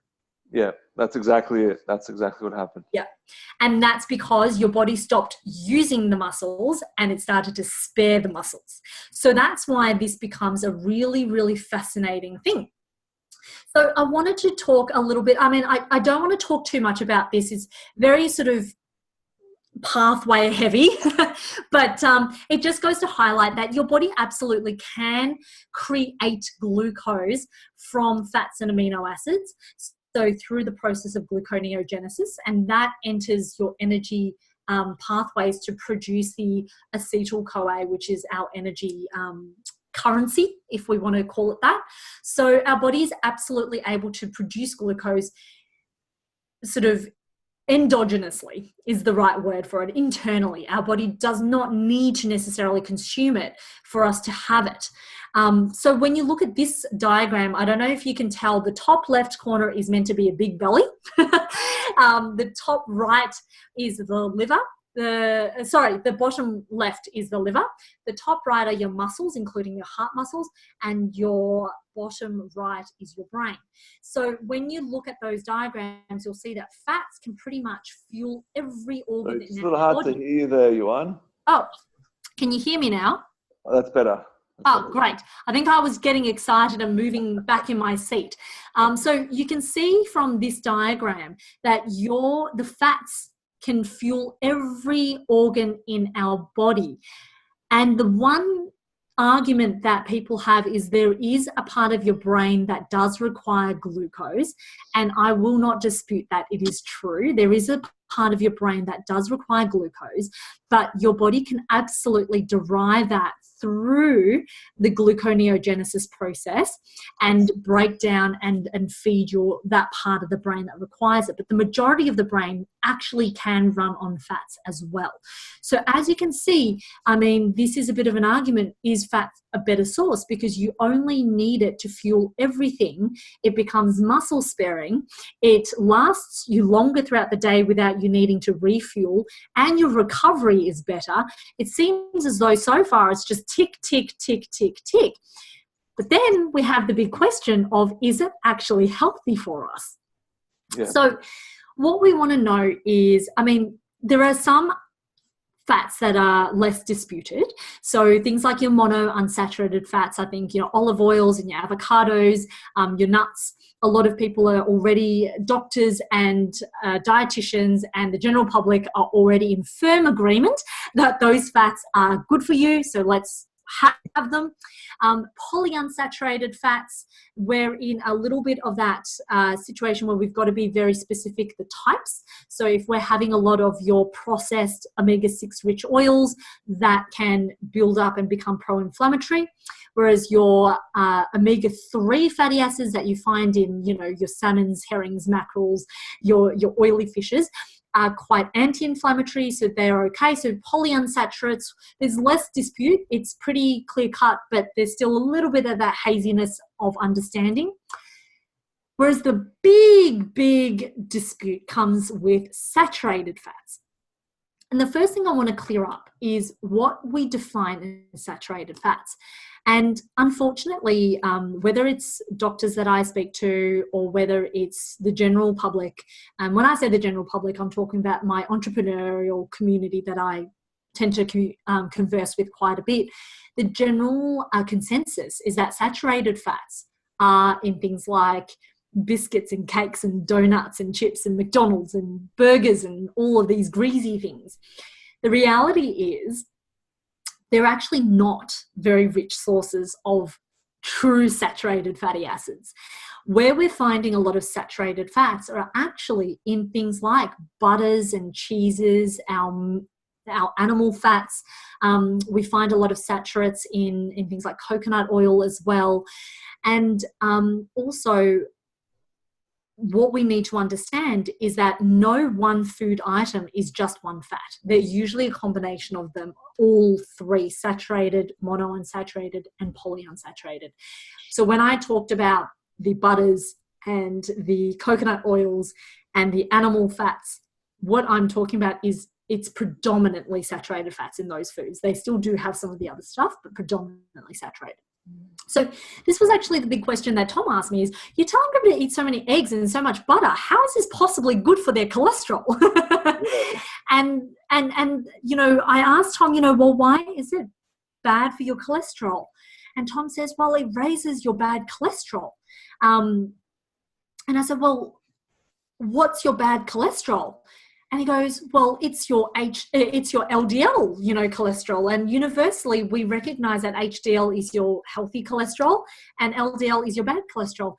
Yeah, that's exactly it. That's exactly what happened. Yeah. And that's because your body stopped using the muscles and it started to spare the muscles. So that's why this becomes a really, really fascinating thing. So I wanted to talk a little bit. I mean, I don't want to talk too much about this. It's very sort of pathway heavy, but it just goes to highlight that your body absolutely can create glucose from fats and amino acids. So through the process of gluconeogenesis, and that enters your energy pathways to produce the acetyl-CoA, which is our energy currency, if we want to call it that. So our body is absolutely able to produce glucose sort of endogenously is the right word for it, internally. Our body does not need to necessarily consume it for us to have it. So when you look at this diagram, I don't know if you can tell, the top left corner is meant to be a big belly. The top right is the liver. The bottom left is the liver. The top right are your muscles, including your heart muscles, and your bottom right is your brain. So when you look at those diagrams, you'll see that fats can pretty much fuel every organ. It's a little hard to hear you there, Yuan. Oh, can you hear me now? Oh, that's better. Great. I think I was getting excited and moving back in my seat. So you can see from this diagram that the fats can fuel every organ in our body. And the one argument that people have is there is a part of your brain that does require glucose, and I will not dispute that. It is true. There is a part of your brain that does require glucose, but your body can absolutely derive that through the gluconeogenesis process and break down and feed that part of the brain that requires it. But the majority of the brain actually can run on fats as well. So as you can see, I mean, this is a bit of an argument. Is fat a better source? Because you only need it to fuel everything. It becomes muscle sparing. It lasts you longer throughout the day without you needing to refuel, and your recovery is better. It seems as though so far it's just tick, tick, tick, tick, tick. But then we have the big question of, is it actually healthy for us? Yeah. So what we want to know is, I mean, there are some fats that are less disputed. So things like your monounsaturated fats, I think, olive oils and your avocados, your nuts. A lot of people are already, doctors and dietitians and the general public are already in firm agreement that those fats are good for you. So let's have them. Polyunsaturated fats, we're in a little bit of that situation where we've got to be very specific, the types. So if we're having a lot of your processed omega-6 rich oils, that can build up and become pro-inflammatory. Whereas your omega-3 fatty acids that you find in, your salmons, herrings, mackerels, your oily fishes, are quite anti-inflammatory, so they're okay. So polyunsaturates, there's less dispute. It's pretty clear cut, but there's still a little bit of that haziness of understanding. Whereas the big, big dispute comes with saturated fats. And the first thing I want to clear up is what we define as saturated fats. And unfortunately, whether it's doctors that I speak to or whether it's the general public, and when I say the general public, I'm talking about my entrepreneurial community that I tend to converse with quite a bit, the general consensus is that saturated fats are in things like biscuits and cakes and donuts and chips and McDonald's and burgers and all of these greasy things. The reality is they're actually not very rich sources of true saturated fatty acids. Where we're finding a lot of saturated fats are actually in things like butters and cheeses, our animal fats. We find a lot of saturates in things like coconut oil as well. And also, what we need to understand is that no one food item is just one fat. They're usually a combination of them, all three: saturated, monounsaturated, and polyunsaturated. So when I talked about the butters and the coconut oils and the animal fats, what I'm talking about is it's predominantly saturated fats in those foods. They still do have some of the other stuff, but predominantly saturated. So this was actually the big question that Tom asked me is, you're telling people to eat so many eggs and so much butter. How is this possibly good for their cholesterol? And I asked Tom, well, why is it bad for your cholesterol? And Tom says, well, it raises your bad cholesterol. And I said, well, what's your bad cholesterol? And he goes, well, it's your LDL, cholesterol. And universally, we recognize that HDL is your healthy cholesterol and LDL is your bad cholesterol.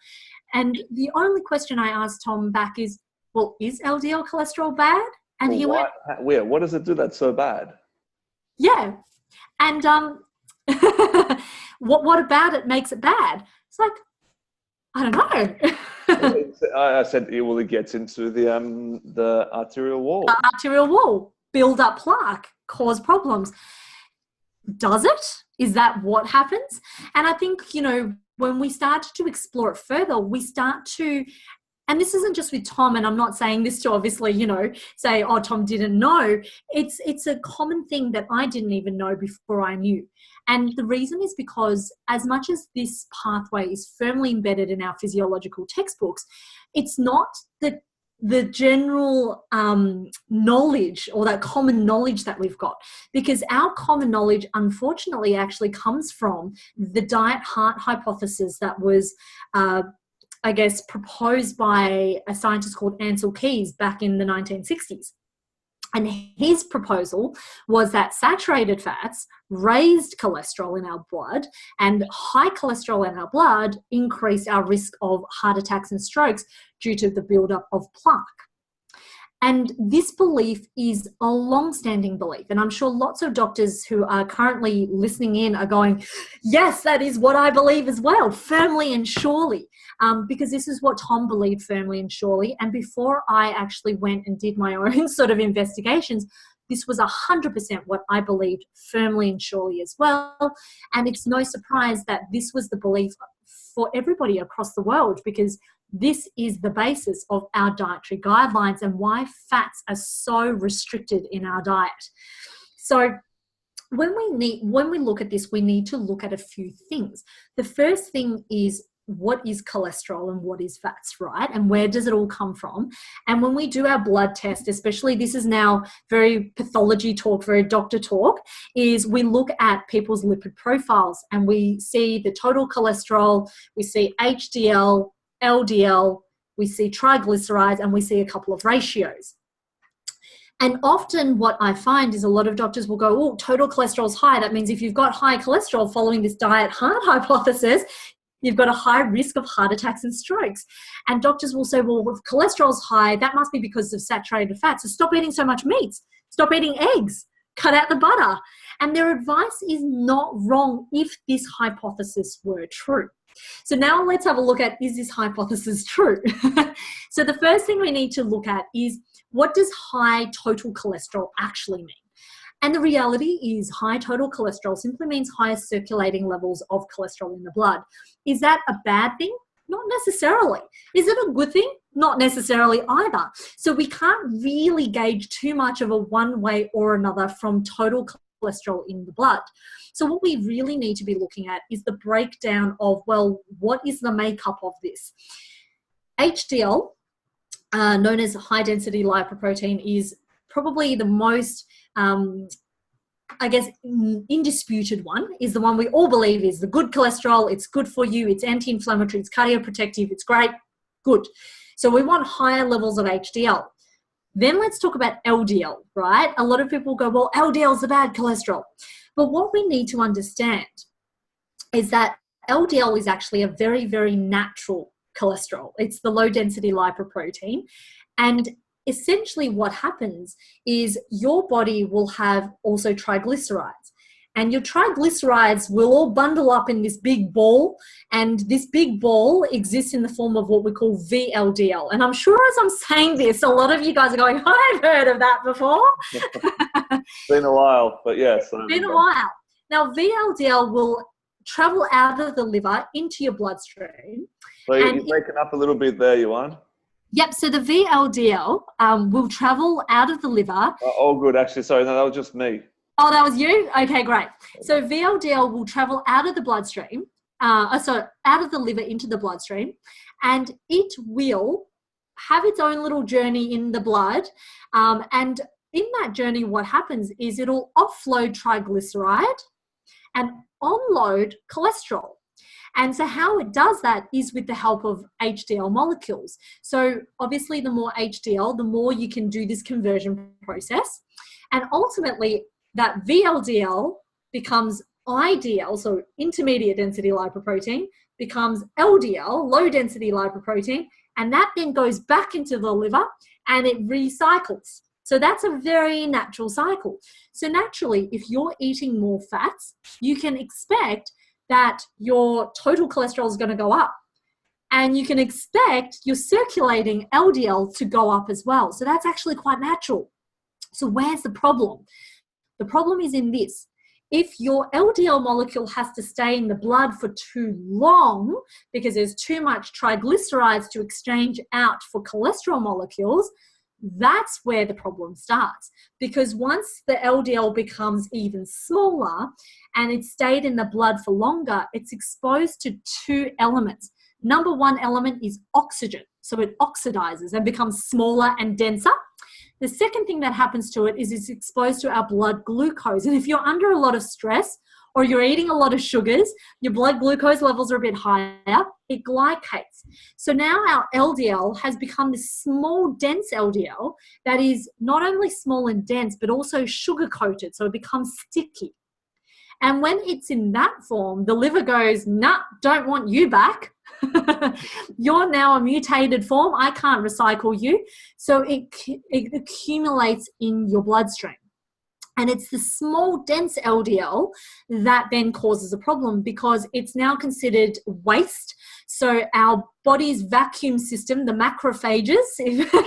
And the only question I asked Tom back is, well, is LDL cholesterol bad? And he went, what does it do that's so bad? Yeah. And What about it makes it bad? It's like, I don't know. I said, well, it gets into the arterial wall. The arterial wall, build up plaque, cause problems. Does it? Is that what happens? And I think, you know, when we start to explore it further, we start to, and this isn't just with Tom, and I'm not saying this to obviously, you know, say, oh, Tom didn't know. It's a common thing that I didn't even know before I knew. And the reason is because as much as this pathway is firmly embedded in our physiological textbooks, it's not the general knowledge or that common knowledge that we've got, because our common knowledge unfortunately actually comes from the diet heart hypothesis that was I guess proposed by a scientist called Ansel Keys back in the 1960s. And his proposal was that saturated fats raised cholesterol in our blood, and high cholesterol in our blood increased our risk of heart attacks and strokes due to the buildup of plaque. And this belief is a long-standing belief. And I'm sure lots of doctors who are currently listening in are going, yes, that is what I believe as well, firmly and surely, because this is what Tom believed firmly and surely. And before I actually went and did my own sort of investigations, this was 100% what I believed firmly and surely as well. And it's no surprise that this was the belief for everybody across the world, because this is the basis of our dietary guidelines and why fats are so restricted in our diet. So when we look at this, we need to look at a few things. The first thing is, what is cholesterol and what is fats, right? And where does it all come from? And when we do our blood test, especially, this is now very pathology talk, very doctor talk, is we look at people's lipid profiles and we see the total cholesterol, we see HDL, LDL, we see triglycerides, and we see a couple of ratios. And often what I find is a lot of doctors will go, oh, total cholesterol is high. That means if you've got high cholesterol following this diet heart hypothesis, you've got a high risk of heart attacks and strokes. And doctors will say, well, if cholesterol's high, that must be because of saturated fats. So stop eating so much meats, stop eating eggs, cut out the butter. And their advice is not wrong if this hypothesis were true. So now let's have a look at, is this hypothesis true? So the first thing we need to look at is, what does high total cholesterol actually mean? And the reality is, high total cholesterol simply means higher circulating levels of cholesterol in the blood. Is that a bad thing? Not necessarily. Is it a good thing? Not necessarily either. So we can't really gauge too much of a one way or another from total cholesterol in the blood. So what we really need to be looking at is the breakdown of, well, what is the makeup of this? HDL, known as high density lipoprotein, is probably the most, I guess, indisputed one, is the one we all believe is the good cholesterol. It's good for you. It's anti-inflammatory. It's cardioprotective. It's great. Good. So we want higher levels of HDL. Then let's talk about LDL, right? A lot of people go, well, LDL is the bad cholesterol. But what we need to understand is that LDL is actually a very, very natural cholesterol. It's the low density lipoprotein. And essentially what happens is your body will have also triglycerides. And your triglycerides will all bundle up in this big ball, and this big ball exists in the form of what we call VLDL. And I'm sure as I'm saying this, a lot of you guys are going, I've heard of that before. Been a while, but yes. Been a while. Now, VLDL will travel out of the liver into your bloodstream. So you're breaking up a little bit there, Yuan. Yep, so the VLDL will travel out of the liver. Oh, good. Actually, sorry, no, that was just me. Oh, that was you? Okay, great. So VLDL will travel out of the bloodstream, out of the liver into the bloodstream, and it will have its own little journey in the blood. And in that journey, what happens is it'll offload triglyceride and onload cholesterol. And so how it does that is with the help of HDL molecules. So obviously the more HDL, the more you can do this conversion process. And ultimately that VLDL becomes IDL, so intermediate density lipoprotein, becomes LDL, low density lipoprotein, and that then goes back into the liver and it recycles. So that's a very natural cycle. So naturally, if you're eating more fats, you can expect that your total cholesterol is going to go up. And you can expect your circulating LDL to go up as well. So that's actually quite natural. So where's the problem? The problem is in this. If your LDL molecule has to stay in the blood for too long because there's too much triglycerides to exchange out for cholesterol molecules, that's where the problem starts. Because once the LDL becomes even smaller and it's stayed in the blood for longer, it's exposed to two elements. Number one element is oxygen. So it oxidizes and becomes smaller and denser. The second thing that happens to it is it's exposed to our blood glucose. And if you're under a lot of stress or you're eating a lot of sugars, your blood glucose levels are a bit higher, it glycates. So now our LDL has become this small, dense LDL that is not only small and dense, but also sugar-coated. So it becomes sticky. And when it's in that form, the liver goes, nah, don't want you back. You're now a mutated form. I can't recycle you. So it accumulates in your bloodstream. And it's the small, dense LDL that then causes a problem because it's now considered waste. So our body's vacuum system, the macrophages,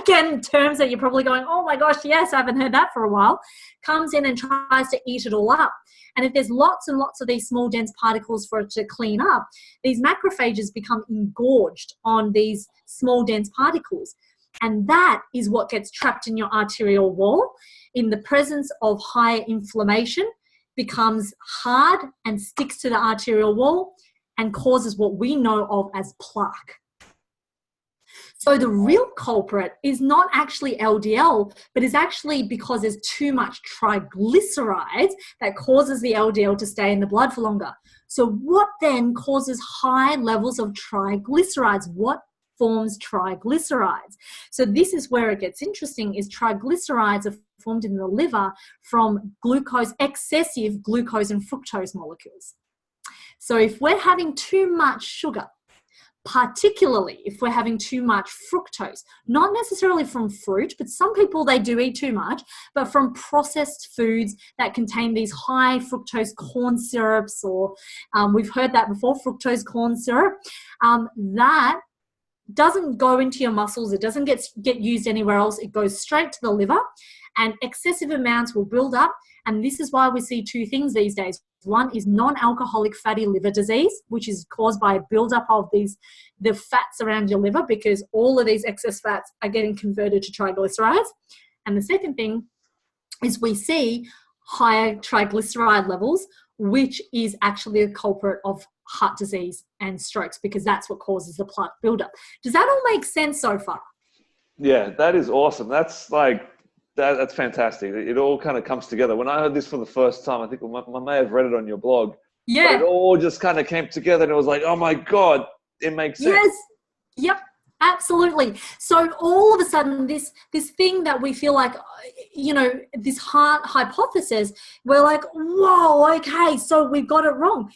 again, terms that you're probably going, oh my gosh, yes, I haven't heard that for a while, comes in and tries to eat it all up. And if there's lots and lots of these small, dense particles for it to clean up, these macrophages become engorged on these small, dense particles. And that is what gets trapped in your arterial wall. In the presence of high inflammation, becomes hard and sticks to the arterial wall and causes what we know of as plaque. So the real culprit is not actually LDL, but is actually because there's too much triglycerides that causes the LDL to stay in the blood for longer. So what then causes high levels of triglycerides? What forms triglycerides? So this is where it gets interesting, is triglycerides are formed in the liver from glucose, excessive glucose and fructose molecules. So if we're having too much sugar, particularly if we're having too much fructose, not necessarily from fruit, but some people, they do eat too much, but from processed foods that contain these high fructose corn syrups, or we've heard that before, fructose corn syrup, that doesn't go into your muscles. It doesn't get used anywhere else. It goes straight to the liver, and excessive amounts will build up. And this is why we see two things these days. One is non-alcoholic fatty liver disease, which is caused by a buildup of the fats around your liver, because all of these excess fats are getting converted to triglycerides. And the second thing is we see higher triglyceride levels, which is actually a culprit of heart disease and strokes, because that's what causes the plaque buildup. Does that all make sense so far? Yeah, that is awesome. That's fantastic. It all kind of comes together. When I heard this for the first time, I think I may have read it on your blog. Yeah. But it all just kind of came together, and it was like, oh my God, it makes sense. Yes. Yep. Absolutely. So all of a sudden, this thing that we feel like, this heart hypothesis, we're like, whoa, okay, so we've got it wrong.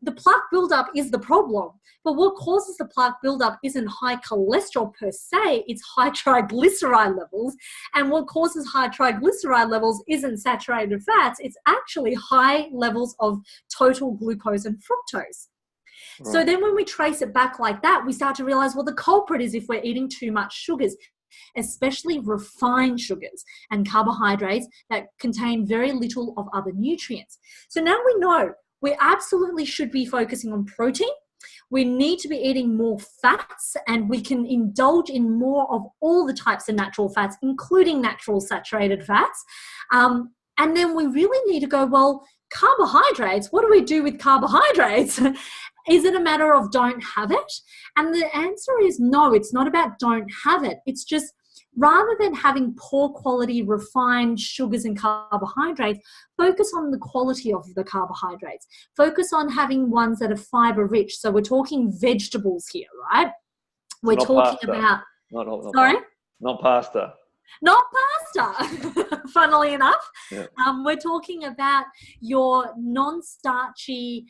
The plaque buildup is the problem. But what causes the plaque buildup isn't high cholesterol per se, it's high triglyceride levels. And what causes high triglyceride levels isn't saturated fats, it's actually high levels of total glucose and fructose. Right. So then when we trace it back like that, we start to realize, well, the culprit is if we're eating too much sugars, especially refined sugars and carbohydrates that contain very little of other nutrients. So now we know we absolutely should be focusing on protein. We need to be eating more fats, and we can indulge in more of all the types of natural fats, including natural saturated fats. And then we really need to go, well, carbohydrates, what do we do with carbohydrates? Is it a matter of don't have it? And the answer is no, it's not about don't have it. It's just, rather than having poor quality refined sugars and carbohydrates, focus on the quality of the carbohydrates. Focus on having ones that are fiber rich. So we're talking vegetables here, right? We're talking pasta. about... Not sorry? Not pasta. Not pasta, funnily enough. Yeah. We're talking about your non-starchy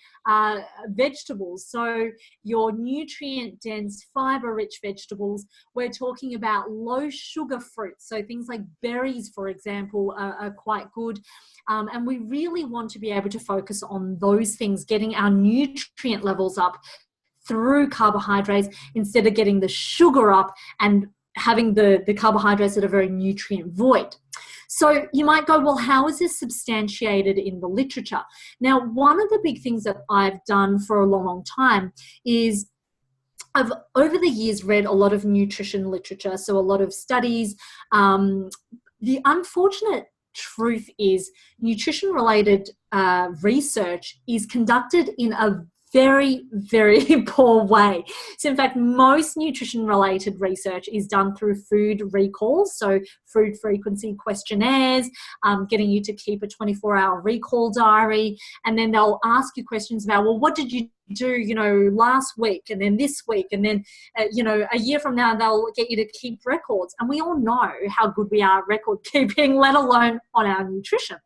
vegetables, so your nutrient-dense, fiber-rich vegetables. We're talking about low-sugar fruits, so things like berries, for example, are quite good. And we really want to be able to focus on those things, getting our nutrient levels up through carbohydrates instead of getting the sugar up and having the carbohydrates that are very nutrient void. So you might go, well, how is this substantiated in the literature? Now, one of the big things that I've done for a long, long time is I've over the years read a lot of nutrition literature, so a lot of studies. The unfortunate truth is nutrition-related research is conducted in a very, very poor way. So in fact, most nutrition-related research is done through food recalls, so food frequency questionnaires, getting you to keep a 24-hour recall diary, and then they'll ask you questions about, well, what did you do, last week, and then this week, and then, a year from now, they'll get you to keep records. And we all know how good we are at record keeping, let alone on our nutrition.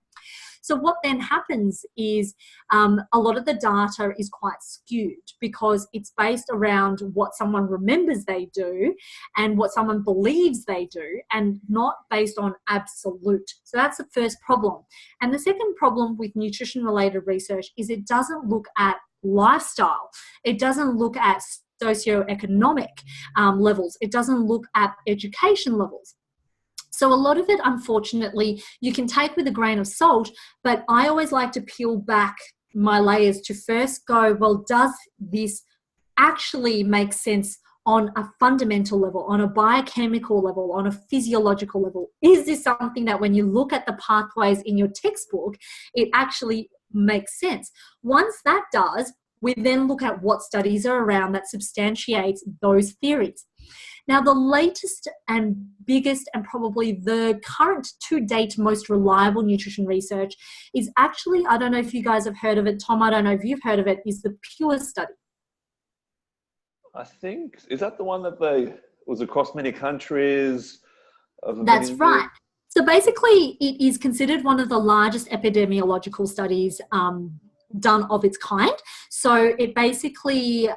So what then happens is a lot of the data is quite skewed because it's based around what someone remembers they do and what someone believes they do, and not based on absolute. So that's the first problem. And the second problem with nutrition-related research is it doesn't look at lifestyle. It doesn't look at socioeconomic levels. It doesn't look at education levels. So a lot of it, unfortunately, you can take with a grain of salt, but I always like to peel back my layers to first go, well, does this actually make sense on a fundamental level, on a biochemical level, on a physiological level? Is this something that when you look at the pathways in your textbook, it actually makes sense? Once that does, we then look at what studies are around that substantiates those theories. Now, the latest and biggest and probably the current to date most reliable nutrition research is actually, I don't know if you guys have heard of it, Tom, I don't know if you've heard of it, is the PURE study. I think, is that the one that was across many countries? That's right. So basically, it is considered one of the largest epidemiological studies done of its kind. So it basically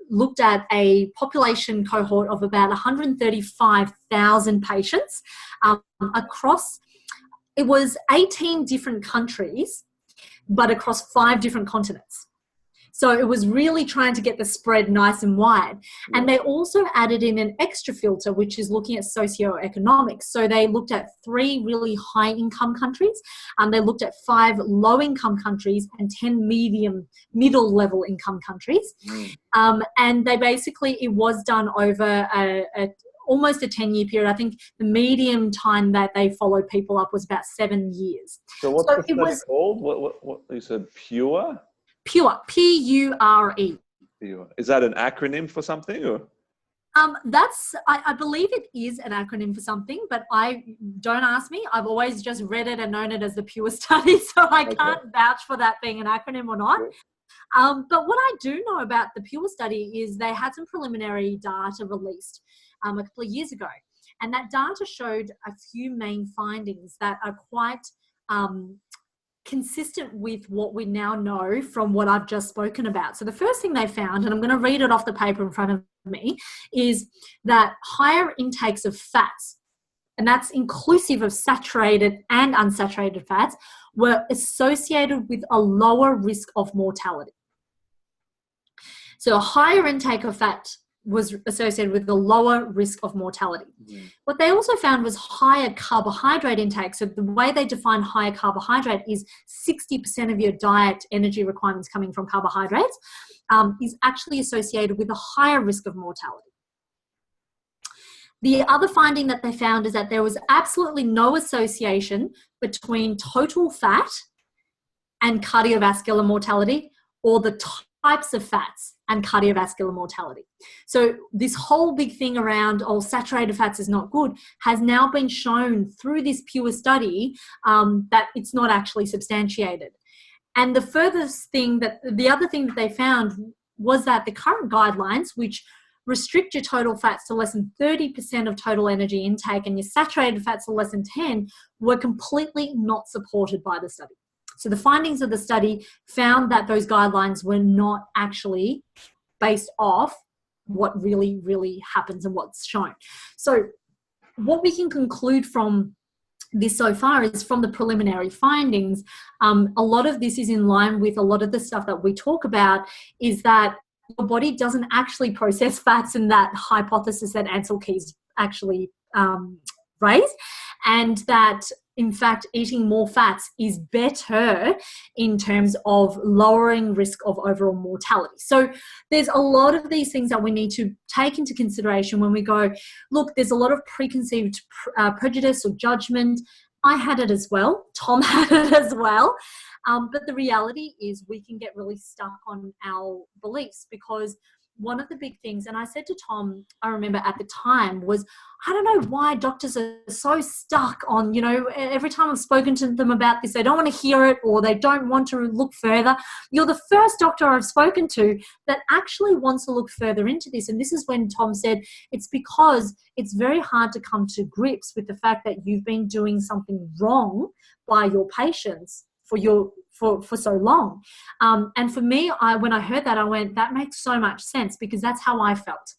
looked at a population cohort of about 135,000 patients across, it was 18 different countries, but across 5 different continents. So it was really trying to get the spread nice and wide. And they also added in an extra filter, which is looking at socioeconomics. So they looked at 3 really high income countries. They looked at 5 low income countries and 10 middle level income countries. And they basically, it was done over almost a 10-year period. I think the median time that they followed people up was about 7 years. So what's the study called? What you said, PURE? PURE, P-U-R-E. PURE. Is that an acronym for something? Or? I believe it is an acronym for something, but don't ask me. I've always just read it and known it as the PURE study, so I can't vouch for that being an acronym or not. But what I do know about the PURE study is they had some preliminary data released a couple of years ago, and that data showed a few main findings that are quite consistent with what we now know from what I've just spoken about. So the first thing they found, and I'm going to read it off the paper in front of me, is that higher intakes of fats, and that's inclusive of saturated and unsaturated fats, were associated with a lower risk of mortality. So a higher intake of fat was associated with a lower risk of mortality. What they also found was higher carbohydrate intake. So the way they define higher carbohydrate is 60% of your diet energy requirements coming from carbohydrates is actually associated with a higher risk of mortality. The other finding that they found is that there was absolutely no association between total fat and cardiovascular mortality, or the types of fats and cardiovascular mortality. So this whole big thing around, saturated fats is not good, has now been shown through this PURE study that it's not actually substantiated. And the other thing that they found was that the current guidelines, which restrict your total fats to less than 30% of total energy intake and your saturated fats to less than 10 were completely not supported by the study. So the findings of the study found that those guidelines were not actually based off what really, really happens and what's shown. So what we can conclude from this so far is, from the preliminary findings, a lot of this is in line with a lot of the stuff that we talk about, is that your body doesn't actually process fats in that hypothesis that Ansel Keys actually raised, and that in fact eating more fats is better in terms of lowering risk of overall mortality. So there's a lot of these things that we need to take into consideration when we go, look, there's a lot of preconceived prejudice or judgment. I had it as well. Tom had it as well. But the reality is we can get really stuck on our beliefs, because one of the big things, and I said to Tom, I remember at the time, was, I don't know why doctors are so stuck on, you know, every time I've spoken to them about this, they don't want to hear it or they don't want to look further. You're the first doctor I've spoken to that actually wants to look further into this. And this is when Tom said, it's because it's very hard to come to grips with the fact that you've been doing something wrong by your patients for so long. And for me, when I heard that, I went, that makes so much sense, because that's how I felt.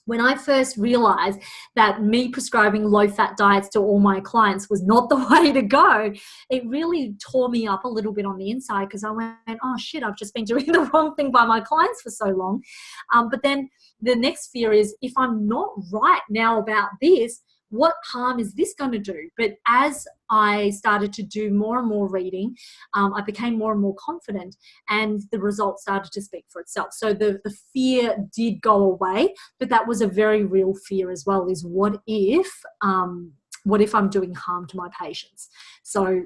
When I first realized that me prescribing low-fat diets to all my clients was not the way to go, it really tore me up a little bit on the inside, because I went, oh shit, I've just been doing the wrong thing by my clients for so long. But then the next fear is, if I'm not right now about this, what harm is this going to do? But as I started to do more and more reading, I became more and more confident, and the results started to speak for itself. So the fear did go away, but that was a very real fear as well, is what if I'm doing harm to my patients? So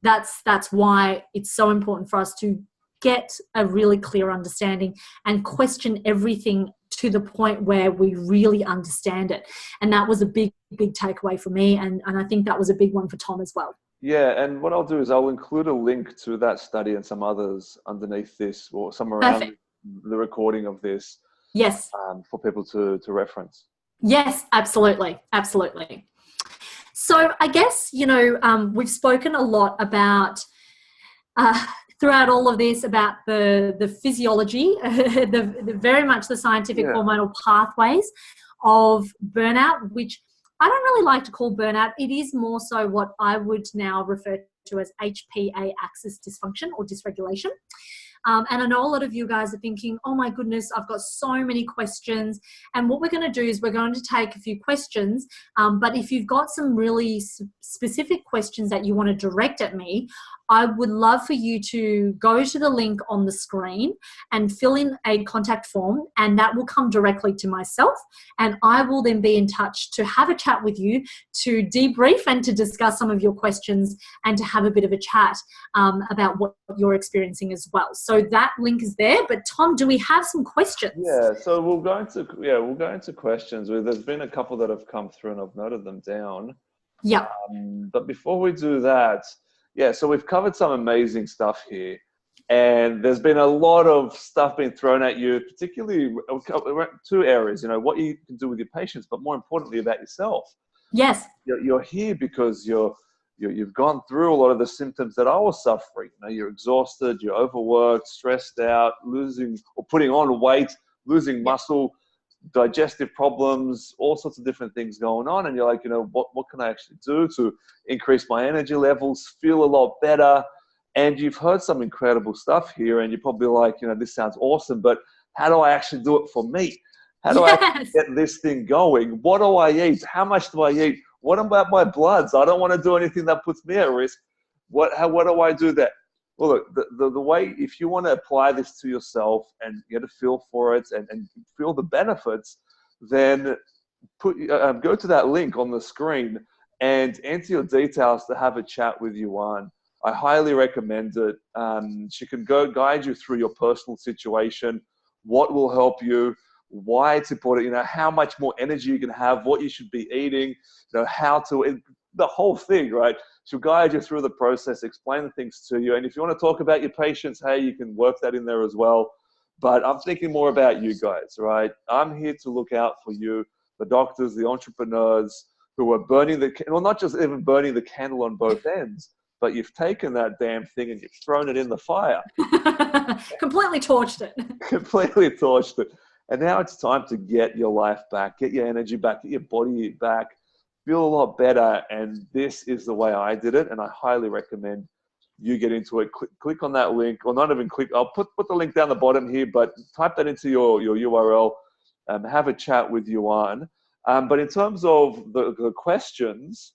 that's why it's so important for us to get a really clear understanding and question everything to the point where we really understand it. And that was a big takeaway for me. And I think that was a big one for Tom as well. Yeah, and what I'll do is I'll include a link to that study and some others underneath this, or somewhere around the recording of this. Yes. For people to reference. Yes, absolutely. Absolutely. So I guess, you know, we've spoken a lot about throughout all of this about the physiology, the very much the scientific hormonal pathways of burnout, which I don't really like to call burnout. It is more so what I would now refer to as HPA axis dysfunction or dysregulation. And I know a lot of you guys are thinking, oh my goodness, I've got so many questions. And what we're going to do is we're going to take a few questions. But if you've got some really specific questions that you want to direct at me, I would love for you to go to the link on the screen and fill in a contact form, and that will come directly to myself. And I will then be in touch to have a chat with you, to debrief and to discuss some of your questions, and to have a bit of a chat about what you're experiencing as well. So that link is there. But Tom, do we have some questions? Yeah, so we'll go into questions. There's been a couple that have come through and I've noted them down. Yeah. But before we do that, so we've covered some amazing stuff here, and there's been a lot of stuff being thrown at you, particularly two areas, you know, what you can do with your patients, but more importantly about yourself. Yes. You're here because you've gone through a lot of the symptoms that I was suffering. You know, you're exhausted, you're overworked, stressed out, losing or putting on weight, losing muscle, digestive problems, all sorts of different things going on. And you're like, you know, what can I actually do to increase my energy levels, feel a lot better? And you've heard some incredible stuff here, and you're probably like, you know, this sounds awesome, but how do I actually do it for me? How do I actually get this thing going? What do I eat? How much do I eat? What about my bloods? I don't want to do anything that puts me at risk. What do I do that? Well, look, the way, if you want to apply this to yourself and get a feel for it and feel the benefits, then go to that link on the screen and enter your details to have a chat with Yuan. I highly recommend it. She can guide you through your personal situation, what will help you, why it's important, you know, how much more energy you can have, what you should be eating, you know, the whole thing, right? She'll guide you through the process, explain the things to you. And if you want to talk about your patients, hey, you can work that in there as well. But I'm thinking more about you guys, right? I'm here to look out for you, the doctors, the entrepreneurs who are burning well, not just even burning the candle on both ends, but you've taken that damn thing and you've thrown it in the fire. Completely torched it. Completely torched it. And now it's time to get your life back, get your energy back, get your body back, feel a lot better. And this is the way I did it. And I highly recommend you get into it. Click on that link, or not even click. I'll put the link down the bottom here, but type that into your URL. Have a chat with Yuan. But in terms of the questions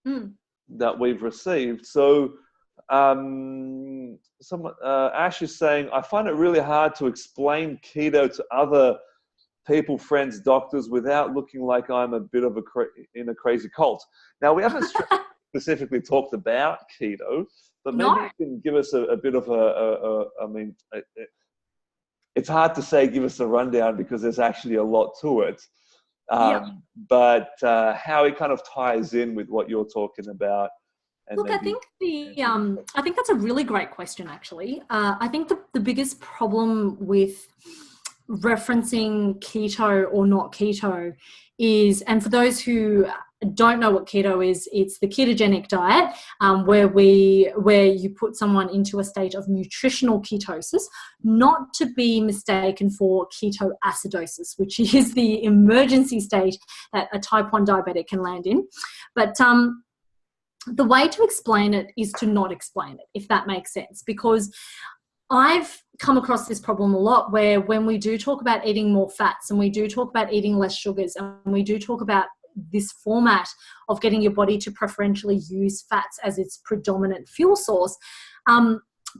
that we've received, so Ash is saying, I find it really hard to explain keto to other people, friends, doctors, without looking like I'm a bit of in a crazy cult. Now, we haven't specifically talked about keto, but maybe you can give us a bit of it's hard to say give us a rundown because there's actually a lot to it. But how it kind of ties in with what you're talking about. And look, I think I think that's a really great question, actually. I think the biggest problem with referencing keto or not keto is, and for those who don't know what keto is, it's the ketogenic diet, where you put someone into a state of nutritional ketosis, not to be mistaken for ketoacidosis, which is the emergency state that a type 1 diabetic can land in. But the way to explain it is to not explain it, if that makes sense, because I've come across this problem a lot, where when we do talk about eating more fats and we do talk about eating less sugars and we do talk about this format of getting your body to preferentially use fats as its predominant fuel source,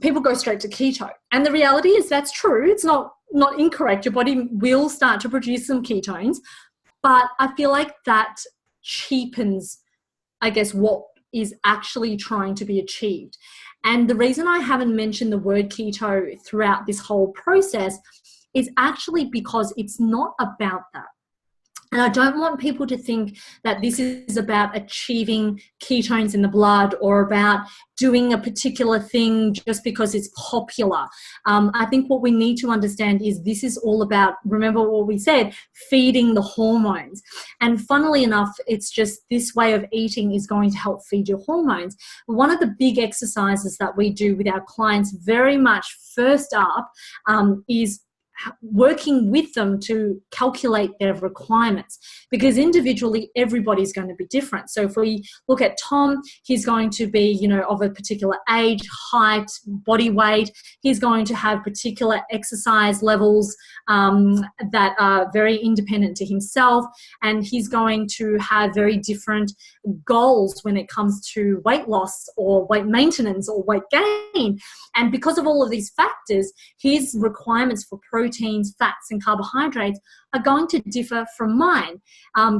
people go straight to keto. And the reality is that's true. It's not incorrect. Your body will start to produce some ketones, but I feel like that cheapens, I guess, what is actually trying to be achieved. And the reason I haven't mentioned the word keto throughout this whole process is actually because it's not about that. And I don't want people to think that this is about achieving ketones in the blood or about doing a particular thing just because it's popular. I think what we need to understand is this is all about, remember what we said, feeding the hormones. And funnily enough, it's just this way of eating is going to help feed your hormones. One of the big exercises that we do with our clients very much first up is working with them to calculate their requirements, because individually everybody's going to be different. So if we look at Tom, he's going to be, of a particular age, height, body weight. He's going to have particular exercise levels that are very independent to himself, and he's going to have very different goals when it comes to weight loss or weight maintenance or weight gain. And because of all of these factors, his requirements for proteins, fats, and carbohydrates are going to differ from mine.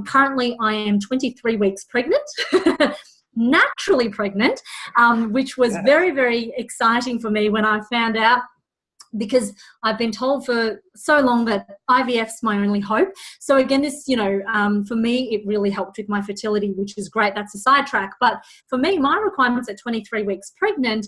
Currently, I am 23 weeks pregnant, naturally pregnant, which was very, very exciting for me when I found out, because I've been told for so long that IVF's my only hope. So again, this, for me, it really helped with my fertility, which is great. That's a sidetrack. But for me, my requirements at 23 weeks pregnant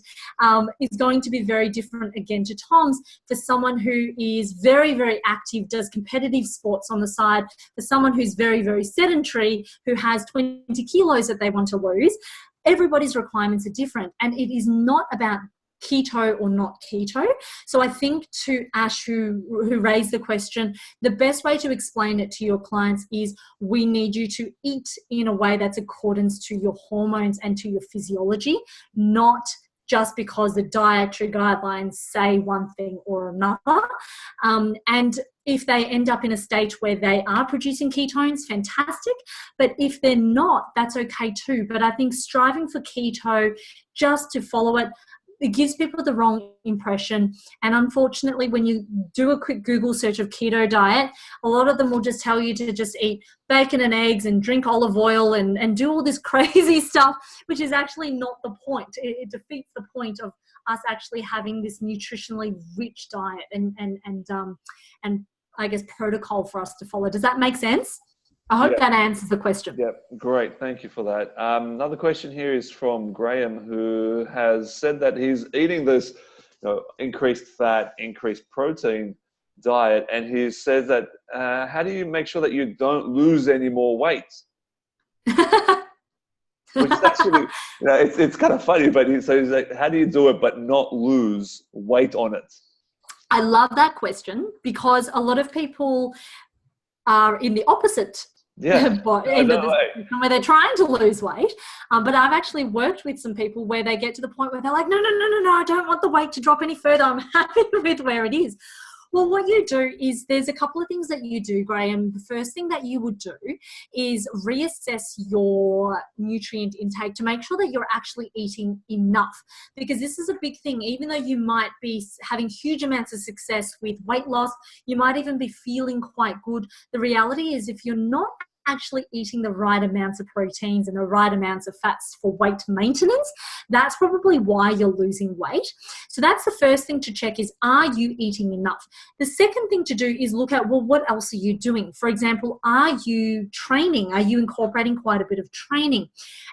is going to be very different again to Tom's, for someone who is very, very active, does competitive sports on the side, for someone who's very, very sedentary, who has 20 kilos that they want to lose. Everybody's requirements are different. And it is not about keto or not keto. So I think to Ash, who raised the question, the best way to explain it to your clients is we need you to eat in a way that's accordance to your hormones and to your physiology, not just because the dietary guidelines say one thing or another. And if they end up in a state where they are producing ketones, fantastic. But if they're not, that's okay too. But I think striving for keto just to follow it, it gives people the wrong impression. And unfortunately, when you do a quick Google search of keto diet, a lot of them will just tell you to just eat bacon and eggs and drink olive oil and do all this crazy stuff, which is actually not the point. It defeats the point of us actually having this nutritionally rich diet and I guess protocol for us to follow. Does that make sense? I hope that answers the question. Yeah, great. Thank you for that. Another question here is from Graham, who has said that he's eating this increased fat, increased protein diet, and he says that how do you make sure that you don't lose any more weight? Which is actually, it's kind of funny, but he's like, how do you do it but not lose weight on it? I love that question, because a lot of people are in the opposite end of the spectrum, where they're trying to lose weight. But I've actually worked with some people where they get to the point where they're like, no, I don't want the weight to drop any further. I'm happy with where it is. Well, what you do is there's a couple of things that you do, Graham. The first thing that you would do is reassess your nutrient intake to make sure that you're actually eating enough, because this is a big thing. Even though you might be having huge amounts of success with weight loss, you might even be feeling quite good. The reality is, if you're not actually eating the right amounts of proteins and the right amounts of fats for weight maintenance, that's probably why you're losing weight. So that's the first thing to check, is, are you eating enough? The second thing to do is look at, well, what else are you doing? For example, are you training? Are you incorporating quite a bit of training?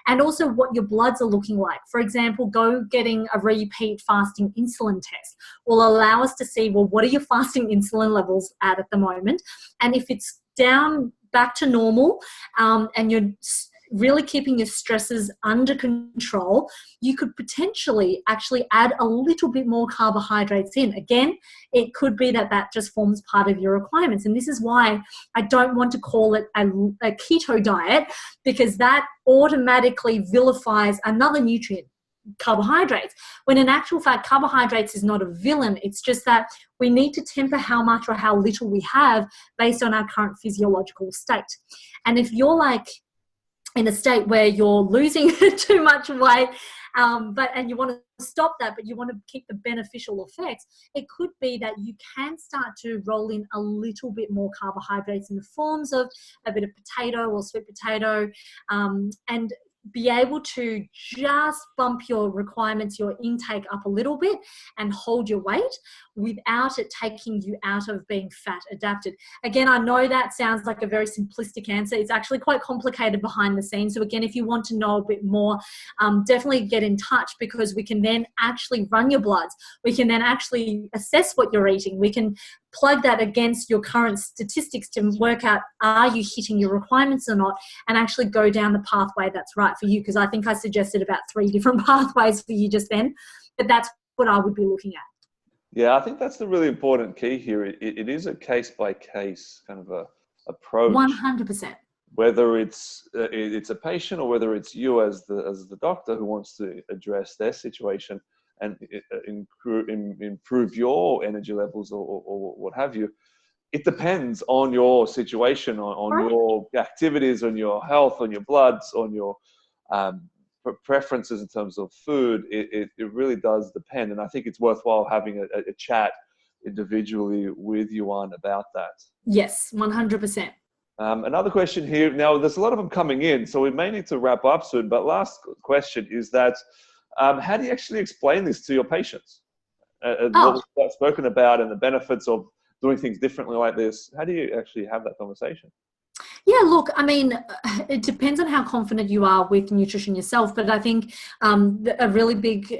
And also what your bloods are looking like. For example, getting a repeat fasting insulin test will allow us to see, well, what are your fasting insulin levels at the moment? And if it's down back to normal, and you're really keeping your stresses under control, you could potentially actually add a little bit more carbohydrates in. Again, it could be that just forms part of your requirements. And this is why I don't want to call it a keto diet, because that automatically vilifies another nutrient, carbohydrates, when in actual fact carbohydrates is not a villain. It's just that we need to temper how much or how little we have based on our current physiological state. And if you're like in a state where you're losing too much weight, and you want to stop that, but you want to keep the beneficial effects, it could be that you can start to roll in a little bit more carbohydrates in the forms of a bit of potato or sweet potato, and be able to just bump your requirements, your intake up a little bit and hold your weight without it taking you out of being fat adapted. Again, I know that sounds like a very simplistic answer. It's actually quite complicated behind the scenes. So again, if you want to know a bit more, definitely get in touch, because we can then actually run your bloods. We can then actually assess what you're eating. We can plug that against your current statistics to work out, are you hitting your requirements or not, and actually go down the pathway that's right for you. Because I think I suggested about 3 different pathways for you just then, but that's what I would be looking at. Yeah, I think that's the really important key here. It is a case-by-case kind of a approach. 100%. Whether it's a patient or whether it's you as the doctor who wants to address their situation and improve your energy levels or what have you, it depends on your situation, on your activities, on your health, on your bloods, on your preferences in terms of food. It really does depend. And I think it's worthwhile having a chat individually with Yuan about that. Yes, 100%. Another question here. Now, there's a lot of them coming in, so we may need to wrap up soon. But last question is that, how do you actually explain this to your patients? What we've spoken about and the benefits of doing things differently like this. How do you actually have that conversation? Yeah, look, I mean, it depends on how confident you are with nutrition yourself, but I think a really big,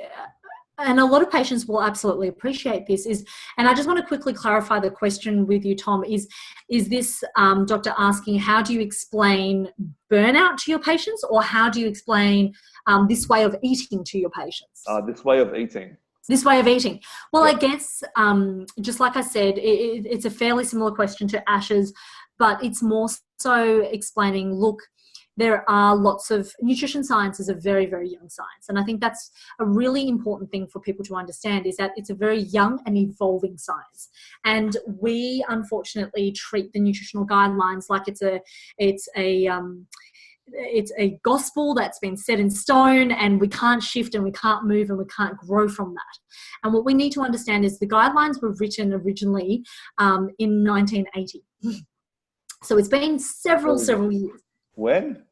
and a lot of patients will absolutely appreciate this, and I just want to quickly clarify the question with you, Tom, is this doctor asking, how do you explain burnout to your patients, or how do you explain this way of eating to your patients? This way of eating. This way of eating. Well, I guess, just like I said, it's a fairly similar question to Ash's, but it's more so explaining, look, there are lots of, nutrition science is a very, very young science. And I think that's a really important thing for people to understand, is that it's a very young and evolving science. And we unfortunately treat the nutritional guidelines like it's a gospel that's been set in stone, and we can't shift and we can't move and we can't grow from that. And what we need to understand is the guidelines were written originally in 1980. So it's been several years. When?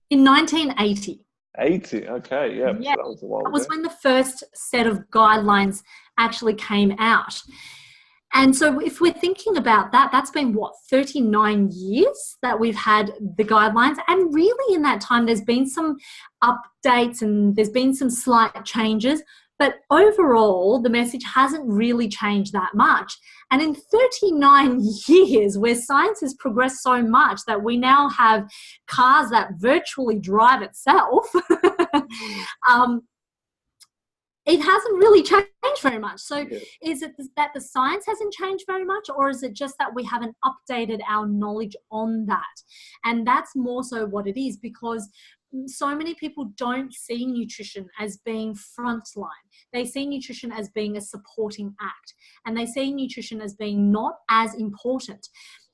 In 1980. 80, okay, yeah. Yeah, that was a while ago. That was when the first set of guidelines actually came out. And so if we're thinking about that, that's been, 39 years that we've had the guidelines. And really in that time, there's been some updates and there's been some slight changes, But overall, the message hasn't really changed that much. And in 39 years, where science has progressed so much that we now have cars that virtually drive itself, it hasn't really changed very much. So is it that the science hasn't changed very much, or is it just that we haven't updated our knowledge on that? And that's more so what it is, because so many people don't see nutrition as being frontline. They see nutrition as being a supporting act, and they see nutrition as being not as important.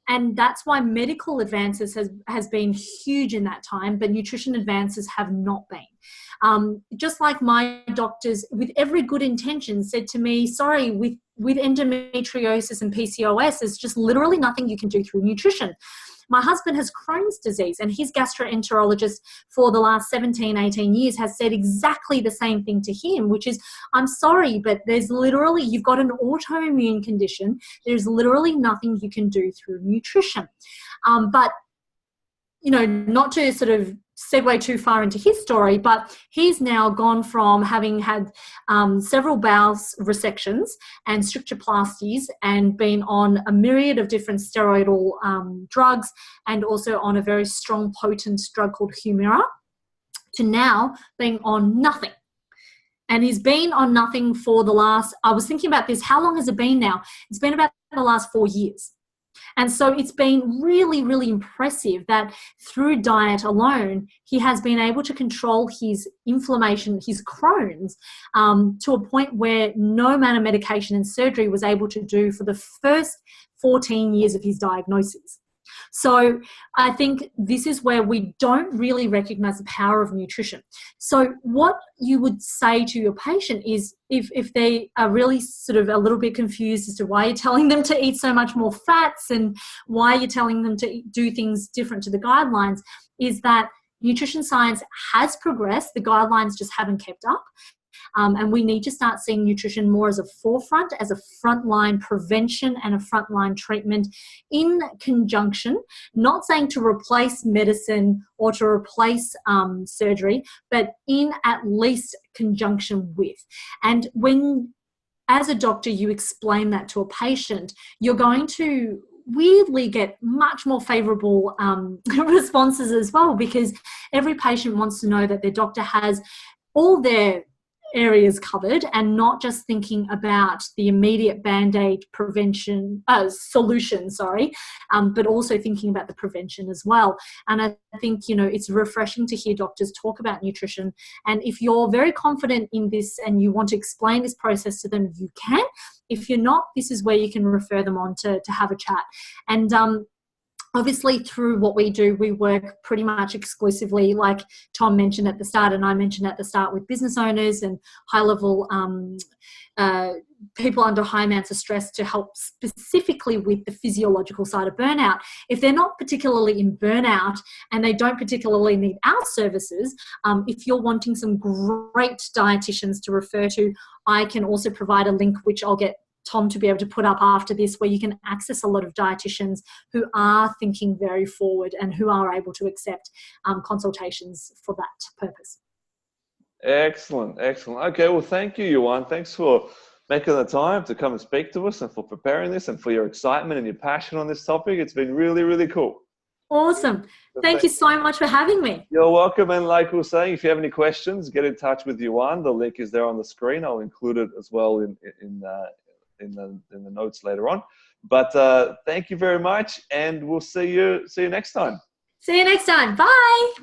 And that's why medical advances has been huge in that time, but nutrition advances have not been. Just like my doctors, with every good intention, said to me, sorry, with endometriosis and PCOS, there's just literally nothing you can do through nutrition. My husband has Crohn's disease, and his gastroenterologist for the last 17, 18 years has said exactly the same thing to him, which is, I'm sorry, but there's literally, you've got an autoimmune condition. There's literally nothing you can do through nutrition. But, you know, not to sort of segue too far into his story, but he's now gone from having had several bowel resections and strictureplasties and been on a myriad of different steroidal drugs, and also on a very strong, potent drug called Humira, to now being on nothing. And he's been on nothing for the last, I was thinking about this, how long has it been now? It's been about the last 4 years. And so it's been really, really impressive that through diet alone, he has been able to control his inflammation, his Crohn's, to a point where no amount of medication and surgery was able to do for the first 14 years of his diagnosis. So I think this is where we don't really recognize the power of nutrition. So what you would say to your patient is, if they are really sort of a little bit confused as to why you're telling them to eat so much more fats and why you're telling them to do things different to the guidelines, is that nutrition science has progressed. The guidelines just haven't kept up. And we need to start seeing nutrition more as a forefront, as a frontline prevention and a frontline treatment in conjunction, not saying to replace medicine or to replace surgery, but in at least conjunction with. And when, as a doctor, you explain that to a patient, you're going to weirdly get much more favorable responses as well, because every patient wants to know that their doctor has all their areas covered and not just thinking about the immediate band-aid solution, but also thinking about the prevention as well. And I think, you know, it's refreshing to hear doctors talk about nutrition. And if you're very confident in this and you want to explain this process to them, you can. If you're not, this is where you can refer them on to have a chat. And obviously, through what we do, we work pretty much exclusively, like Tom mentioned at the start and I mentioned at the start, with business owners and high-level people under high amounts of stress, to help specifically with the physiological side of burnout. If they're not particularly in burnout and they don't particularly need our services, if you're wanting some great dietitians to refer to, I can also provide a link, which I'll get Tom to be able to put up after this, where you can access a lot of dietitians who are thinking very forward and who are able to accept consultations for that purpose. Excellent, excellent. Okay, well, thank you, Yuan. Thanks for making the time to come and speak to us and for preparing this and for your excitement and your passion on this topic. It's been really, really cool. Awesome. Thank you so much for having me. You're welcome. And like we were saying, if you have any questions, get in touch with Yuan. The link is there on the screen. I'll include it as well in the notes later on. But thank you very much, and we'll see you next time. See you next time. Bye.